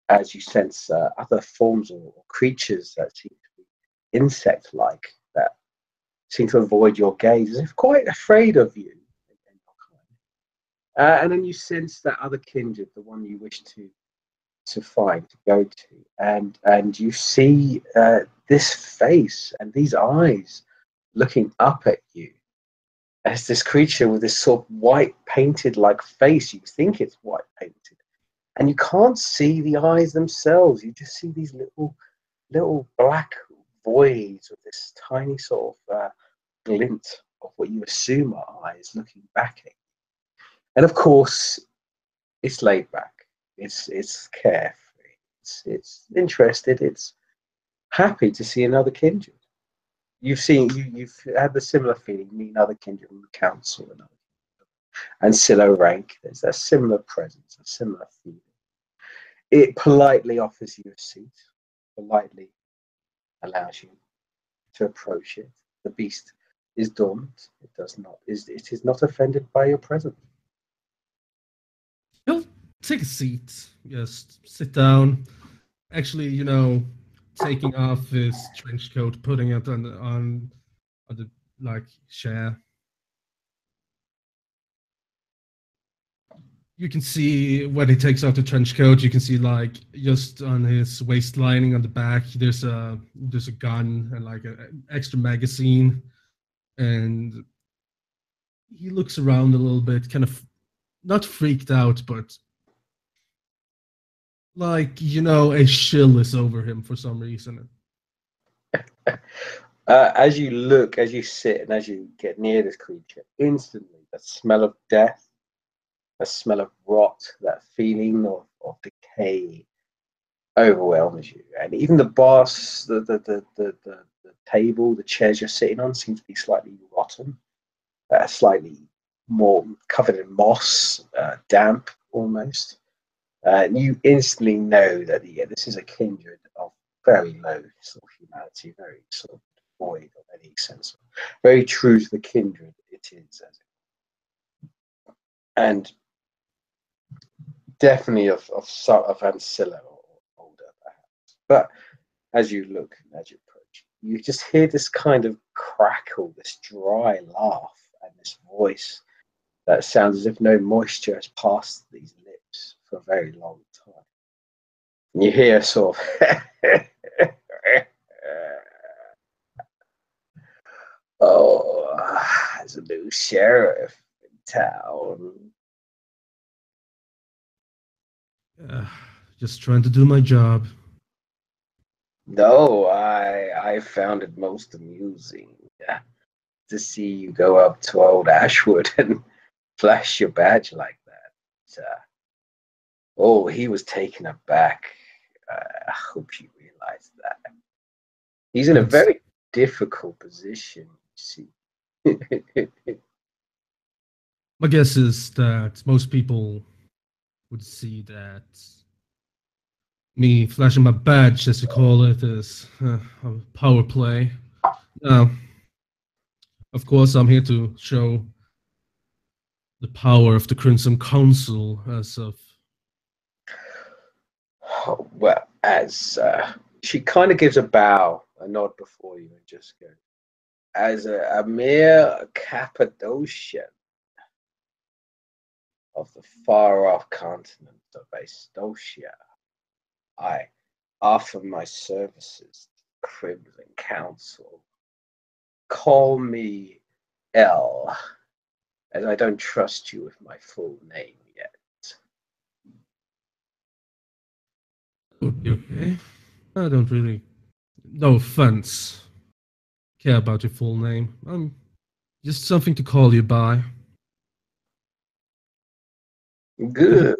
As you sense other forms or creatures that seem to be insect-like, that seem to avoid your gaze, as if quite afraid of you. And then you sense that other kindred, the one you wish to find, to go to, and you see this face and these eyes looking up at you as this creature with this sort of white painted like face. You think it's white painted, and you can't see the eyes themselves. You just see these little black voids with this tiny sort of glint of what you assume are eyes looking back at you. And of course, it's laid back. It's carefree. It's interested. It's happy to see another kindred. You've had the similar feeling, meeting other kindred on the council and Silo rank. There's a similar presence, a similar feeling. It politely offers you a seat, politely allows you to approach it. The beast is dormant. It is not offended by your presence. He'll take a seat. Just sit down. Actually, taking off his trench coat, putting it on the like chair. You can see when he takes off the trench coat, you can see like just on his waist lining on the back, there's a gun and like an extra magazine, and he looks around a little bit, kind of not freaked out, but like a chill is over him for some reason. As you sit, and as you get near this creature, instantly the smell of death, the smell of rot, that feeling of decay overwhelms you. And even the boss, the table, the chairs you're sitting on seem to be slightly rotten, slightly more covered in moss, damp almost. And you instantly know that this is a kindred of very low sort of humanity, very sort of void of any sense, very true to the kindred it is, and definitely of Ancilla or older perhaps. But as you look and as you approach, you just hear this kind of crackle, this dry laugh, and this voice that sounds as if no moisture has passed these lips for a very long time. And you hear sort of oh, there's a new sheriff in town. Just trying to do my job. No, I found it most amusing to see you go up to old Ashwood and flash your badge like that. Oh, he was taken aback. I hope you realize that. He's in a Thanks. very difficult position, you see. My guess is that most people would see that me flashing my badge, as you call it, is a power play. Now, of course, I'm here to show the power of the Crimson Council as of. Oh, well, as she kind of gives a bow, a nod before you, and just goes, as a mere Cappadocian of the far off continent of Astocia, I offer my services to the Crimson Council. Call me L, as I don't trust you with my full name yet. Okay. I don't really, no offense, care about your full name. I'm just something to call you by. Good,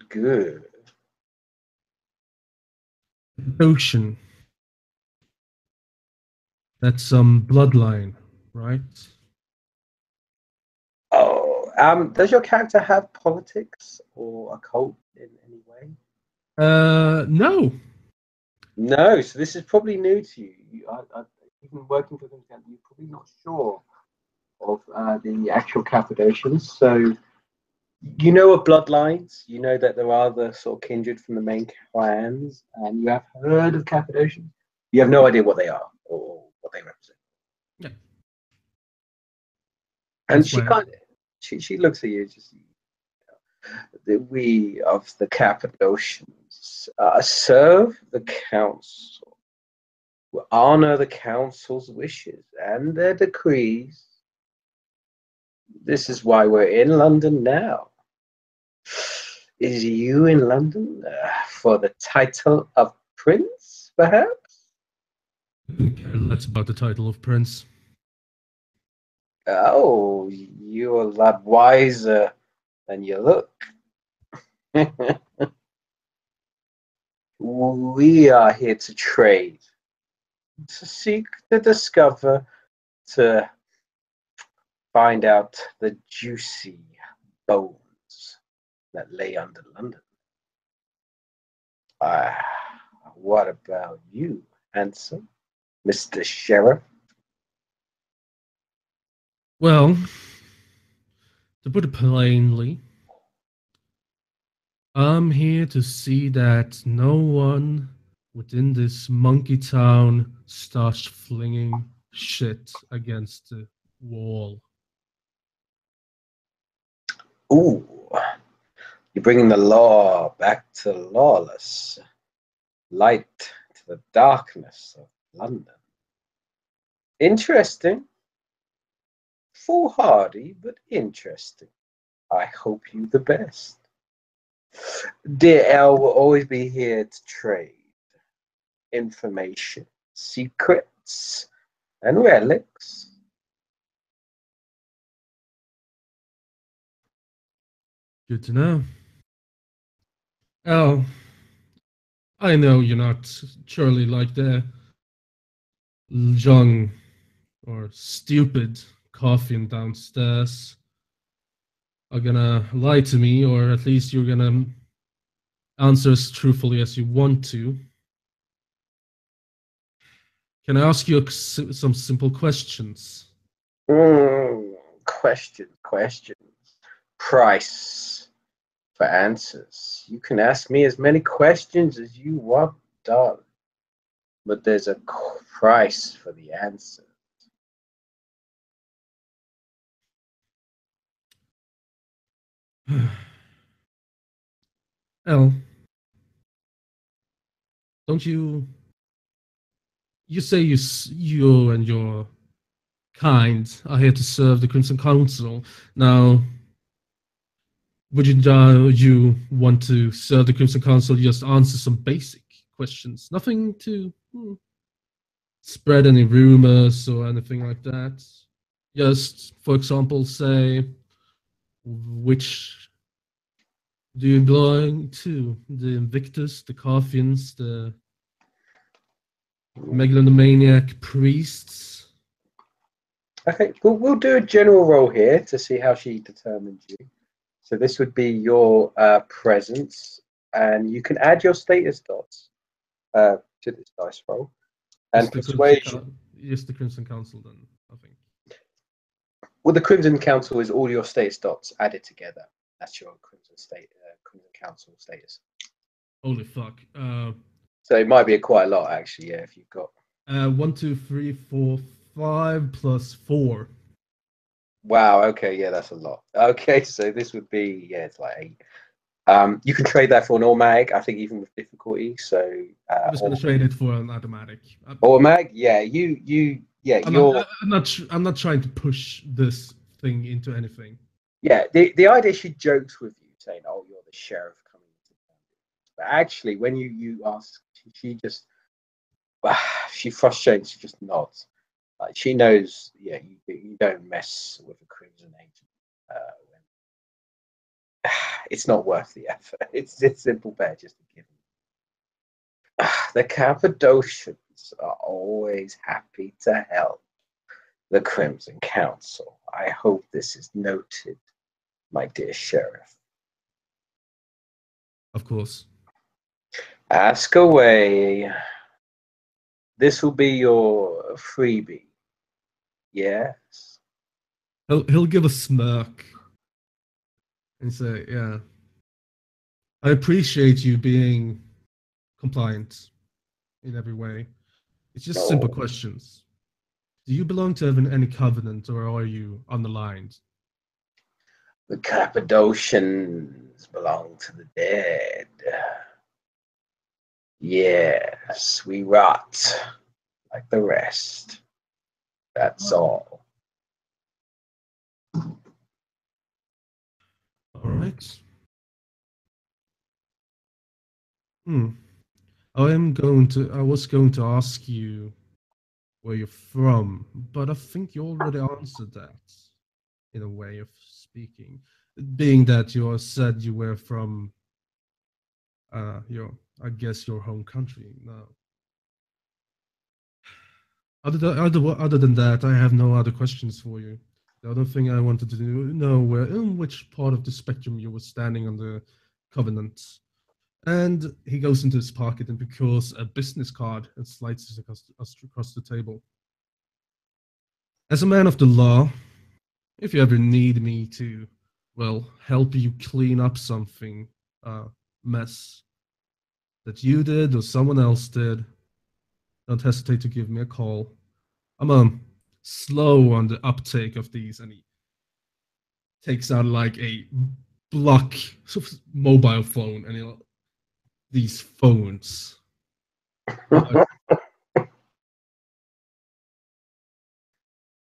good. Ocean. That's some bloodline, right? Oh, does your character have politics or occult in any way? No. No, so this is probably new to you. Even working for them, you're probably not sure of the actual Cappadocians. So you know of bloodlines. You know that there are the sort of kindred from the main clans, and you have heard of Cappadocians. You have no idea what they are or what they represent. Yeah. And That's she why. kind of she looks at you just. We of the Cappadocians serve the council, we honor the council's wishes and their decrees. This is why we're in London now. Is you in London for the title of prince, perhaps? That's about the title of prince. Oh, you're a lot wiser than you look. We are here to trade, to seek, to discover, to find out the juicy bones that lay under London. What about you, handsome Mr. Sheriff? Well, to put it plainly, I'm here to see that no one within this monkey town starts flinging shit against the wall. Ooh, you're bringing the law back to lawless, light to the darkness of London. Interesting. Foolhardy, but interesting. I hope you the best. Dear L will always be here to trade information, secrets, and relics. Good to know. Oh, I know you're not surely like the young or stupid coffin downstairs. are gonna lie to me, or at least you're gonna answer as truthfully as you want to, can I ask you some simple questions? Questions. Price for answers. You can ask me as many questions as you want, darling, but there's a price for the answer. Well, don't you? You say you and your kind are here to serve the Crimson Council. Now, would you want to serve the Crimson Council? Just answer some basic questions. Nothing to spread any rumors or anything like that. Just, for example, say which do you belong to? The Invictus, the Carthians, the megalomaniac priests? Okay, we'll do a general roll here to see how she determines you. So this would be your presence, and you can add your status dots to this dice roll. And persuasion. Yes, the Crimson Council, then, I think. Well, the Crimson Council is all your status dots added together. That's your Crimson Council status. Holy fuck. So it might be quite a lot, actually, yeah, if you've got... 1, 2, 3, 4, 5 plus 4. Wow, okay, yeah, that's a lot. Okay, so this would be, yeah, it's like 8. You can trade that for an automatic, I think, even with difficulty. So I'm just going to trade it for an automatic. Automatic, yeah, I'm not trying to push this thing into anything. Yeah, the idea she jokes with you, saying, "Oh, you're the sheriff coming to town," but actually, when you ask, she just she frustrated. She just nods. Like she knows, yeah, you don't mess with a crimson agent. It's not worth the effort. It's simple bear just to give them. The Cappadocians are always happy to help the Crimson Council. I hope this is noted, my dear sheriff. Of course. Ask away. This will be your freebie. Yes. He'll give a smirk and say, "Yeah, I appreciate you being compliant in every way. It's just simple questions. Do you belong to any covenant, or are you unaligned?" The Cappadocians belong to the dead. Yes, we rot like the rest. That's all. All right. I was going to ask you where you're from, but I think you already answered that in a way of speaking. Being that you said you were from I guess your home country. Now, other than that, I have no other questions for you. The other thing I wanted to know where in which part of the spectrum you were standing on the covenant. And he goes into his pocket and procures a business card and slides it across the table. As a man of the law, if you ever need me to, well, help you clean up something mess that you did or someone else did, don't hesitate to give me a call. I'm slow on the uptake of these, and he takes out like a block mobile phone, and these phones.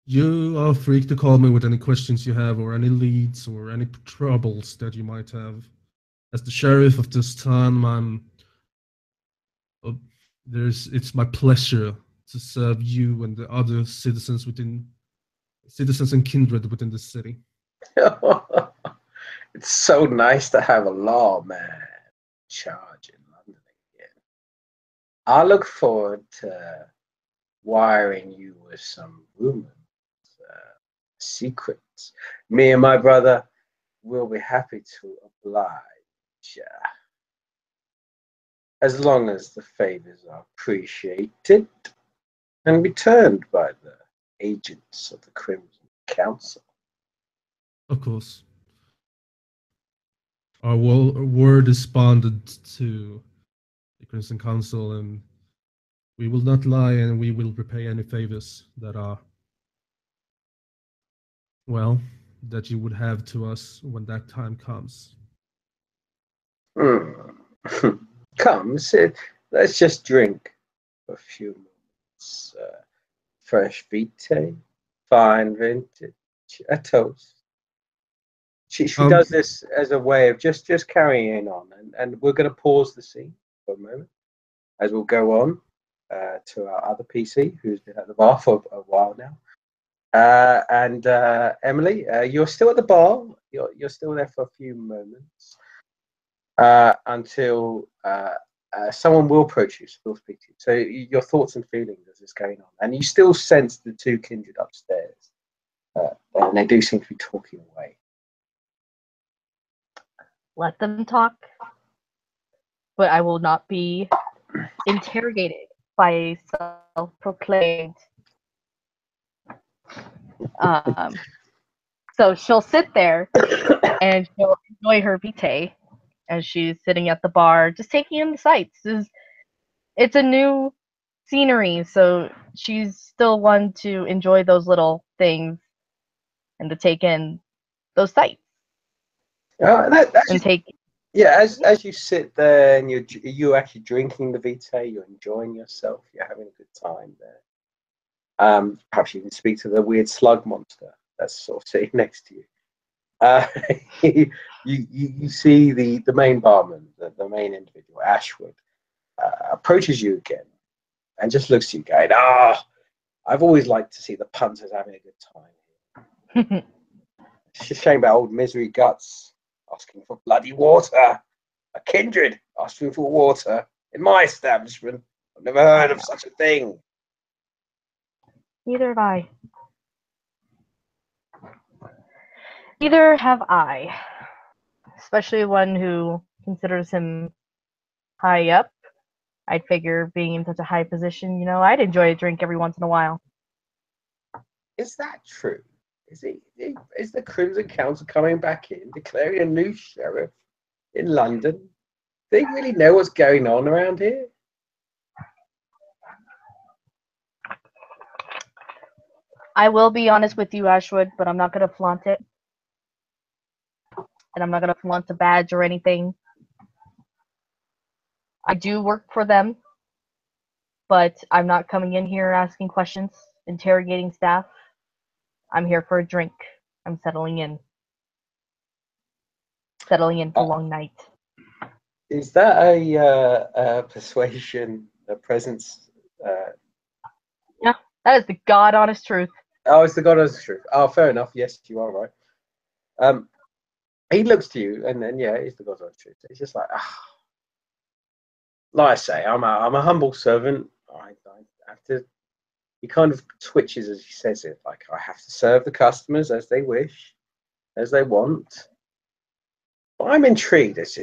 You are free to call me with any questions you have, or any leads, or any troubles that you might have. As the sheriff of this town, it's my pleasure to serve you and the other citizens and kindred within the city. It's so nice to have a lawman in charge in London again. I look forward to wiring you with some rumors, secrets. Me and my brother, we'll be happy to oblige, as long as the favors are appreciated and returned by the agents of the Crimson Council. Of course. Our word is bonded to the Crimson Council, and we will not lie, and we will repay any favors that are, well, that you would have to us when that time comes. Come, sit. Let's just drink for a few moments. Fresh vitae, fine vintage, a toast. She does this as a way of just carrying on, and we're going to pause the scene for a moment as we'll go on to our other PC who's been at the bar for a while now. And Emily, you're still at the bar. You're still there for a few moments until someone will approach you, will speak to you. So your thoughts and feelings as this going on, and you still sense the two kindred upstairs, and they do seem to be talking away. Let them talk, but I will not be interrogated by a self-proclaimed. So she'll sit there and she'll enjoy her vitae as she's sitting at the bar, just taking in the sights. It's a new scenery, so she's still one to enjoy those little things and to take in those sights. As you sit there and you're actually drinking the vitae, you're enjoying yourself, you're having a good time there. Perhaps you can speak to the weird slug monster that's sort of sitting next to you. You see the main barman, the main individual, Ashwood, approaches you again and just looks at you going, I've always liked to see the punters having a good time. It's a shame about old Misery Guts asking for bloody water. A kindred asking for water in my establishment. I've never heard of such a thing. Neither have I. Neither have I. Especially one who considers him high up. I'd figure being in such a high position, I'd enjoy a drink every once in a while. Is that true? Is the Crimson Council coming back in, declaring a new sheriff in London? Do they really know what's going on around here? I will be honest with you, Ashwood, but I'm not going to flaunt it. And I'm not going to flaunt a badge or anything. I do work for them, but I'm not coming in here asking questions, interrogating staff. I'm here for a drink. I'm settling in. Settling in for a long night. Is that a persuasion, a presence? Yeah, that is the God honest truth. Oh, it's the God honest truth. Oh, fair enough. Yes, you are right. He looks to you, and then it's the God honest truth. It's just like, like I say, I'm a humble servant. I have to. He kind of twitches as he says it, like I have to serve the customers as they wish, as they want. But I'm intrigued. It's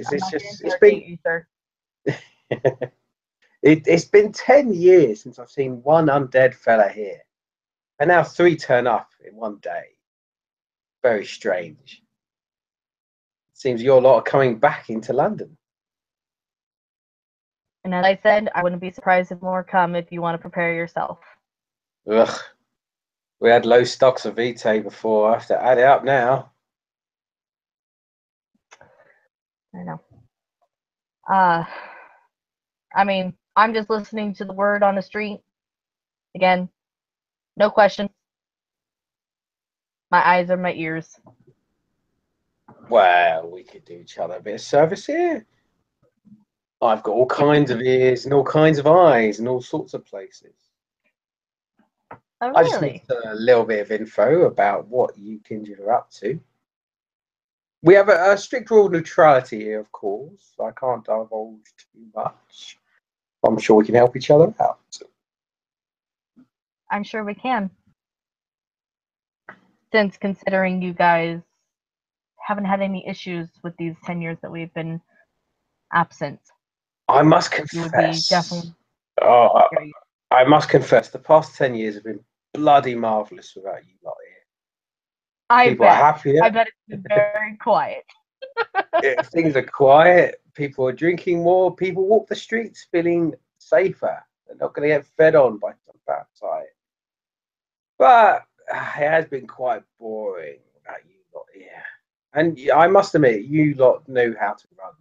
been 10 years since I've seen one undead fella here, and now 3 turn up in one day. Very strange. It seems your lot are coming back into London. And as I said, I wouldn't be surprised if more come if you want to prepare yourself. Ugh. We had low stocks of vitae before. I have to add it up now. I know. I mean, I'm just listening to the word on the street. Again, no questions. My eyes are my ears. Well, we could do each other a bit of service here. I've got all kinds of ears and all kinds of eyes and all sorts of places. Oh, really? I just need a little bit of info about what you kindred are up to. We have a strict rule of neutrality here, of course. So I can't divulge too much. I'm sure we can help each other out. I'm sure we can. Since considering you guys haven't had any issues with these 10 years that we've been absent. I must You would be confess. definitely. Oh, I must confess, the past 10 years have been bloody marvellous without you lot here. People are happier. I bet it's been very quiet. If things are quiet, people are drinking more, people walk the streets feeling safer. They're not going to get fed on by some outside. But it has been quite boring without you lot here. And I must admit, you lot knew how to run.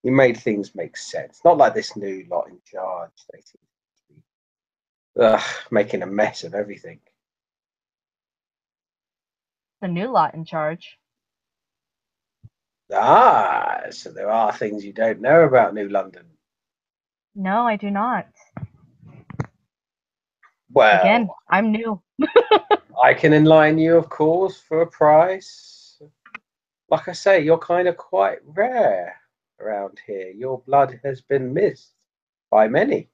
You made things make sense. Not like this new lot in charge. They seem to be making a mess of everything. The new lot in charge. Ah, so there are things you don't know about New London. No, I do not. Well, again, I'm new. I can enlighten you, of course, for a price. Like I say, you're kind of quite rare around here. Your blood has been missed by many.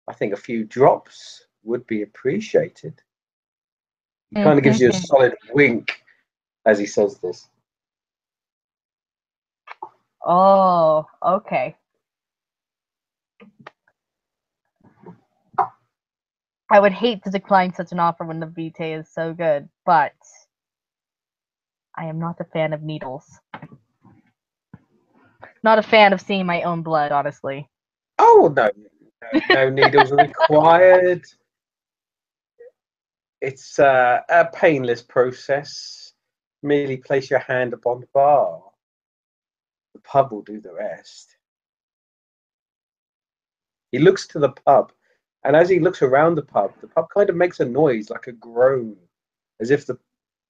I think a few drops would be appreciated. He kind of gives you a solid wink as he says this. Oh, okay. I would hate to decline such an offer when the vitae is so good, but I am not a fan of needles. Not a fan of seeing my own blood, honestly. Oh, no needles are required. It's a painless process. Merely place your hand upon the bar. The pub will do the rest. He looks to the pub, and as he looks around the pub kind of makes a noise like a groan, as if the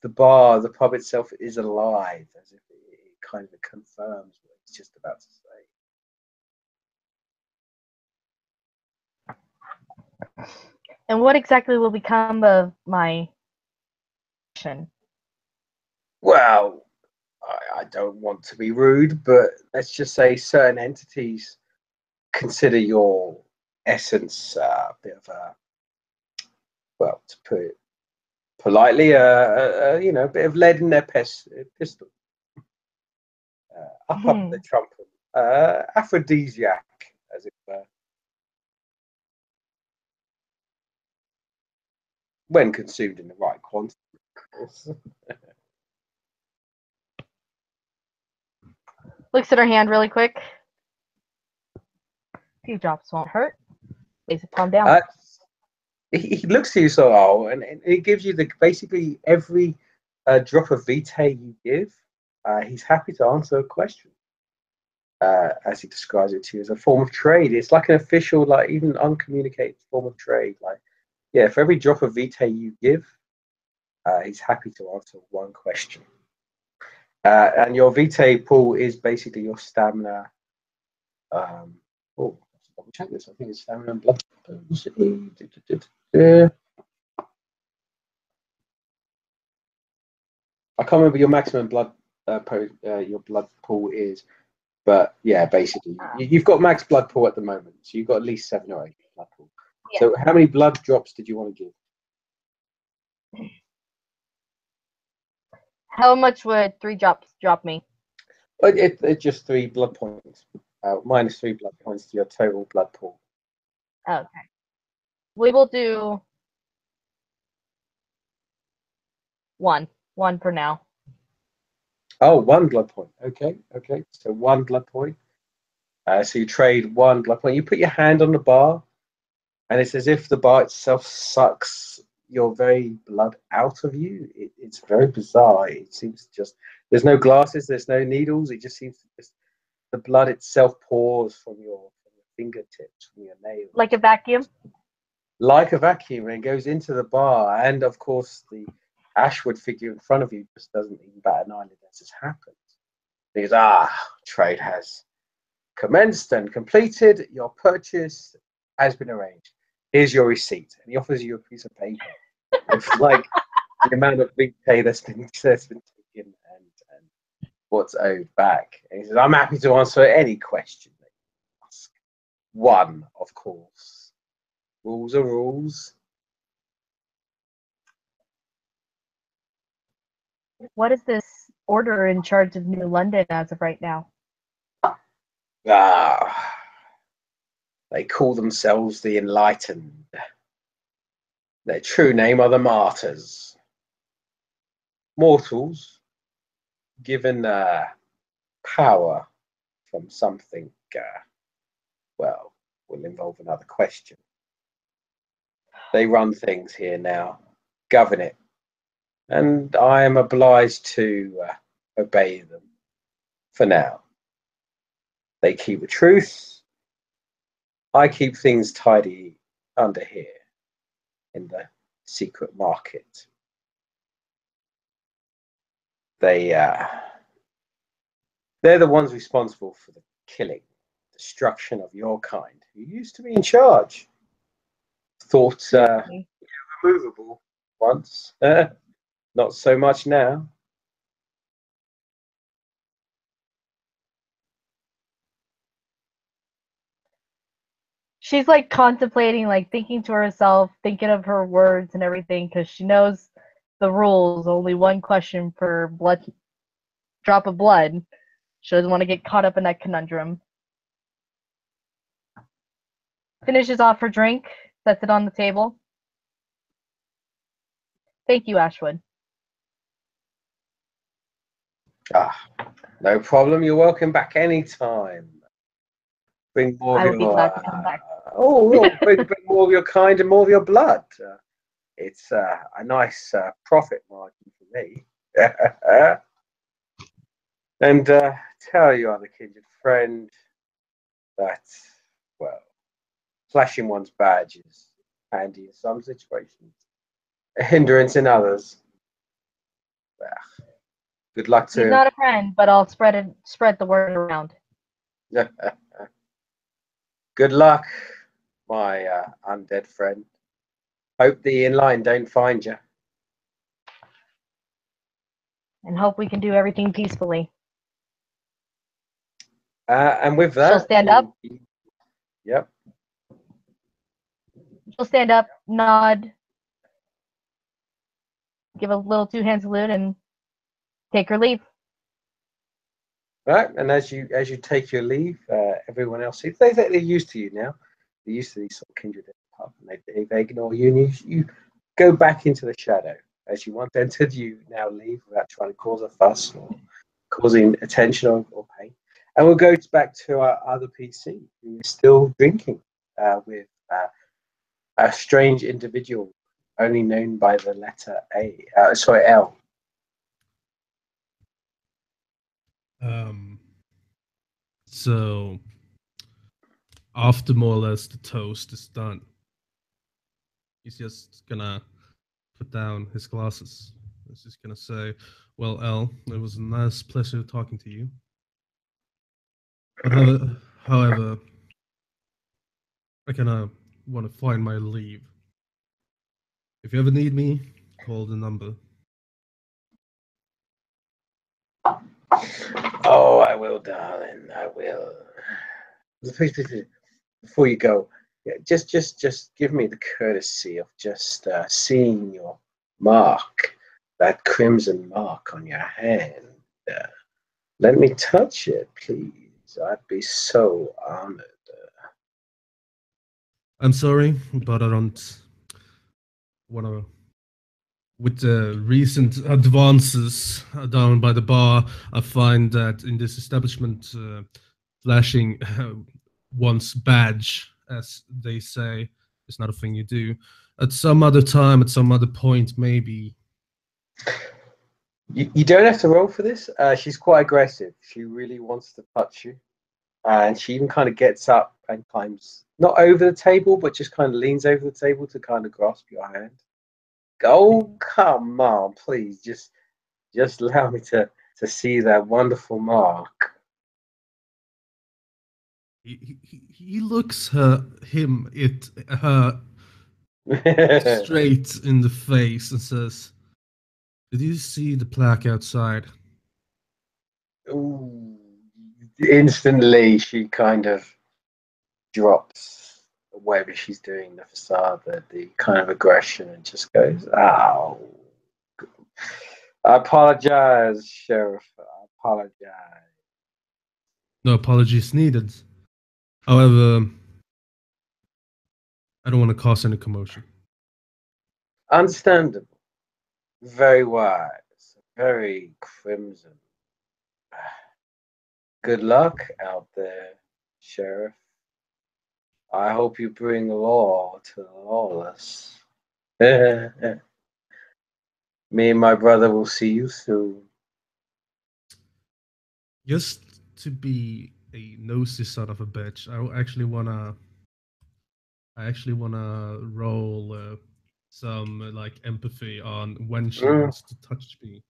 pub itself is alive, as if it kind of confirms what he's just about to say. And what exactly will become of my mission? Well, I don't want to be rude, but let's just say certain entities consider your essence a bit of a, well, to put it politely, a bit of lead in their pistol. Up the trumpet, aphrodisiac, as it were. When consumed in the right quantity, of course. Looks at her hand really quick. A few drops won't hurt. Lays it calm down. He looks to you and it gives you basically every drop of vitae you give. He's happy to answer a question. As he describes it to you, as a form of trade. It's like an official, like even uncommunicated form of trade. Like, yeah, for every drop of vitae you give, he's happy to answer one question. And your vitae pool is basically your stamina. Let's double check this. I think it's stamina and blood. I can't remember your maximum blood your blood pool is, but yeah, basically you've got max blood pool at the moment, so you've got at least 7 or 8 blood pool. Yeah. So how many blood drops did you want to give? How much would 3 drops drop me? It's just 3 blood points, minus 3 blood points to your total blood pool. Okay. We will do 1 for now. Oh, 1 blood point. Okay. So 1 blood point. So you trade 1 blood point. You put your hand on the bar, and it's as if the bar itself sucks your very blood out of you. It's very bizarre. It seems there's no glasses, there's no needles. It just seems the blood itself pours from your fingertips, from your nails. Like a vacuum? Like a vacuum, and it goes into the bar. And of course, the Ashwood figure in front of you just doesn't even bat an eyelid as this happens. Because, trade has commenced and completed. Your purchase has been arranged. Here's your receipt. And he offers you a piece of paper with like the amount of vitae that's been taken and what's owed back. And he says, I'm happy to answer any question that you ask. 1, of course. Rules are rules. What is this order in charge of New London as of right now? Ah, they call themselves the Enlightened. Their true name are the Martyrs. Mortals, given power from something, well, will involve another question. They run things here now, govern it, and I am obliged to obey them for now. They keep the truth. I keep things tidy under here in the secret market. They're the ones responsible for the killing, destruction of your kind, who used to be in charge. Thought removable once, not so much now. She's like contemplating, like thinking to herself, thinking of her words and everything, because she knows the rules. Only one question per drop of blood. She doesn't want to get caught up in that conundrum. Finishes off her drink, sets it on the table. Thank you, Ashwood. No problem. You're welcome back anytime. Bring more I of would be glad to come back. Bring more of your kind and more of your blood. It's a nice profit margin for me. And tell your other kindred friend that, well, flashing one's badge is handy in some situations, a hindrance in others. Good luck to He's him. not a friend, but I'll spread the word around. Good luck, my undead friend. Hope the inline don't find you. And hope we can do everything peacefully. And with that, she'll stand up. Yep. She'll stand up, nod, give a little two-hand salute, and take her leave. Right, and as you take your leave, everyone else they're used to you now. They're used to these sort of kindred and they ignore you, and you go back into the shadow. As you once entered, you now leave without trying to cause a fuss or causing attention or pain. And we'll go back to our other PC who is still drinking with a strange individual, only known by the letter L. So after more or less the toast is done, he's just gonna put down his glasses. He's just gonna say, "Well, L, it was a nice pleasure talking to you. But however, I kinda want to find my leave. If you ever need me, call the number." Oh, I will, darling. I will. Please, before you go, just give me the courtesy of just seeing your mark, that crimson mark on your hand. Let me touch it, please. I'd be so honored. I'm sorry, but I don't wanna. With the recent advances down by the bar, I find that in this establishment, flashing one's badge, as they say, is not a thing you do. At some other time, at some other point, maybe. You don't have to roll for this. She's quite aggressive. She really wants to touch you. And she even kind of gets up and climbs, not over the table, but just kind of leans over the table to kind of grasp your hand. Oh, come on, please. Just allow me to see that wonderful mark. He looks her straight in the face and says, "Did you see the plaque outside?" Ooh. Instantly, she kind of drops whatever she's doing, the facade, the kind of aggression, and just goes, "Ow." I apologize, Sheriff. I apologize. No apologies needed. However, I don't want to cause any commotion. Understandable. Very wise. Very crimson. Good luck out there, Sheriff. I hope you bring law to the lawless. Me and my brother will see you soon. Just to be a nosy son of a bitch, I actually wanna roll some like empathy on when she Mm, wants to touch me.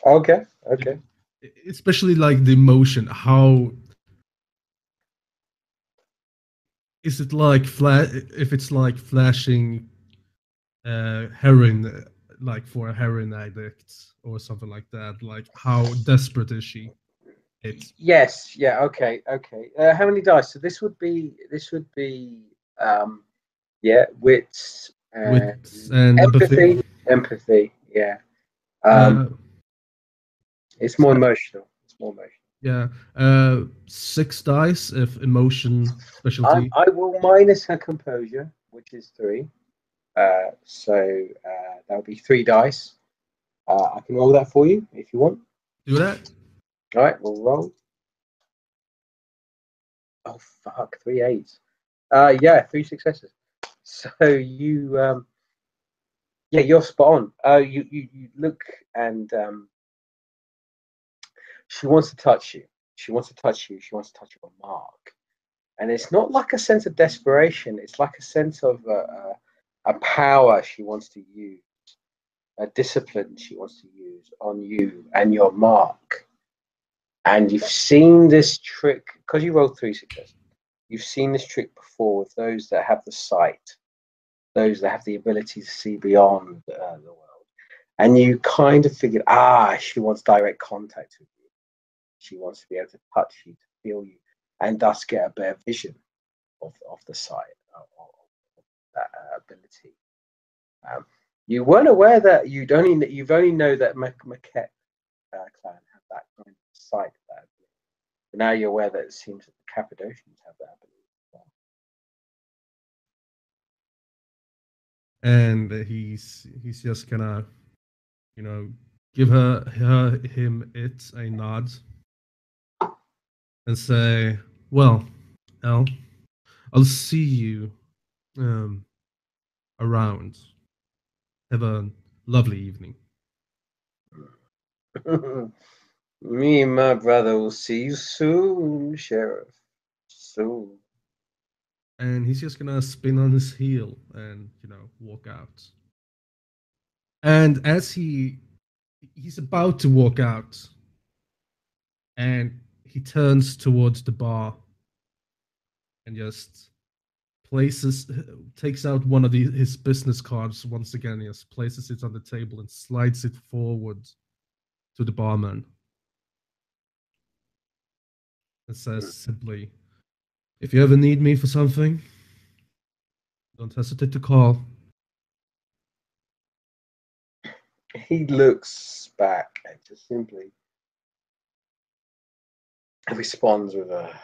okay, okay. Especially like the emotion. How is it like if it's like flashing heroin, like for a heroin addict or something like that? Like how desperate is she? It's Yes, yeah, okay, okay. How many dice? So this would be yeah, wits and wit and empathy. empathy, yeah. Uh, It's more uh, emotional. It's more emotional. yeah, 6 dice if emotion specialty. I will minus her composure, which is 3. So that'll be 3 dice. I can roll that for you if you want. Do that. All right, we'll roll. Oh fuck, 3 8s. Yeah, 3 successes. So yeah, you're spot on. You look and she wants to touch you. She wants to touch you. She wants to touch your mark. And it's not like a sense of desperation. It's like a sense of a power she wants to use, a discipline she wants to use on you and your mark. And you've seen this trick because you rolled 3 successes. You've seen this trick before with those that have the sight, those that have the ability to see beyond the world. And you kind of figured, she wants direct contact with you. She wants to be able to touch you, to feel you, and thus get a better vision of the sight, of that ability. You weren't aware that you've only know that Maquette clan have that kind of sight. That ability. But now you're aware that it seems that the Cappadocians have that ability as well. And he's just gonna, you know, give him it a nod and say, "Well, El, I'll see you um, around. Have a lovely evening." Me and my brother will see you soon, Sheriff. Soon. And he's just gonna spin on his heel and walk out. And as he's about to walk out, and he turns towards the bar and just places takes out one of his business cards once again. He just places it on the table and slides it forward to the barman and says simply, "If you ever need me for something, don't hesitate to call." He looks back and just simply responds with a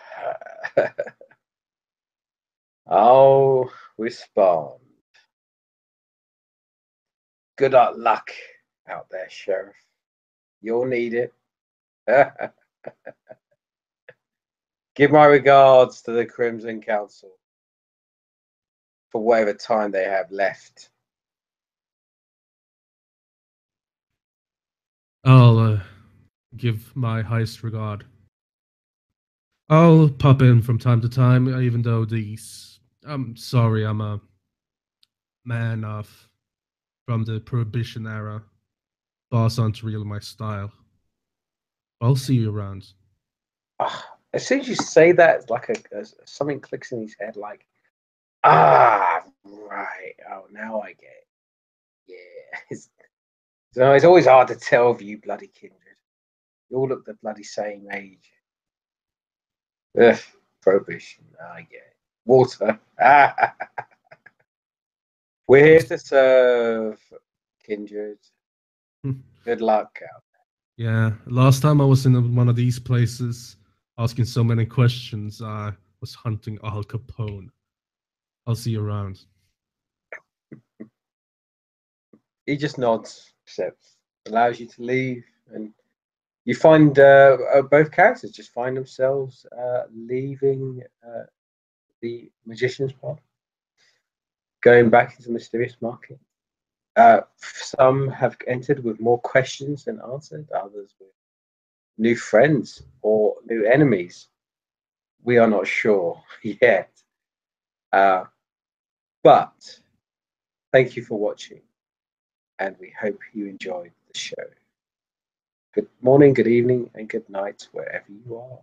I'll respond. Good luck out there, Sheriff. You'll need it. Give my regards to the Crimson Council for whatever time they have left. I'll give my highest regard. I'll pop in from time to time, even though these. I'm sorry, I'm a man of from the Prohibition era. Bars aren't really my style. I'll see you around. As soon as you say that, it's like something clicks in his head, like, right. Oh, now I get it. Yeah. It's always hard to tell of you bloody kindred. You all look the bloody same age. Ugh, prohibition. I get it. Water. We're here to serve, kindred. Good luck, Cal. Yeah, last time I was in one of these places asking so many questions, I was hunting Al Capone. I'll see you around. He just nods, accepts, allows you to leave, and you find both characters just find themselves leaving the magician's path, going back into the mysterious market. Some have entered with more questions than answered, others with new friends or new enemies. We are not sure yet. But thank you for watching, and we hope you enjoyed the show. Good morning, good evening, and good night, wherever you are.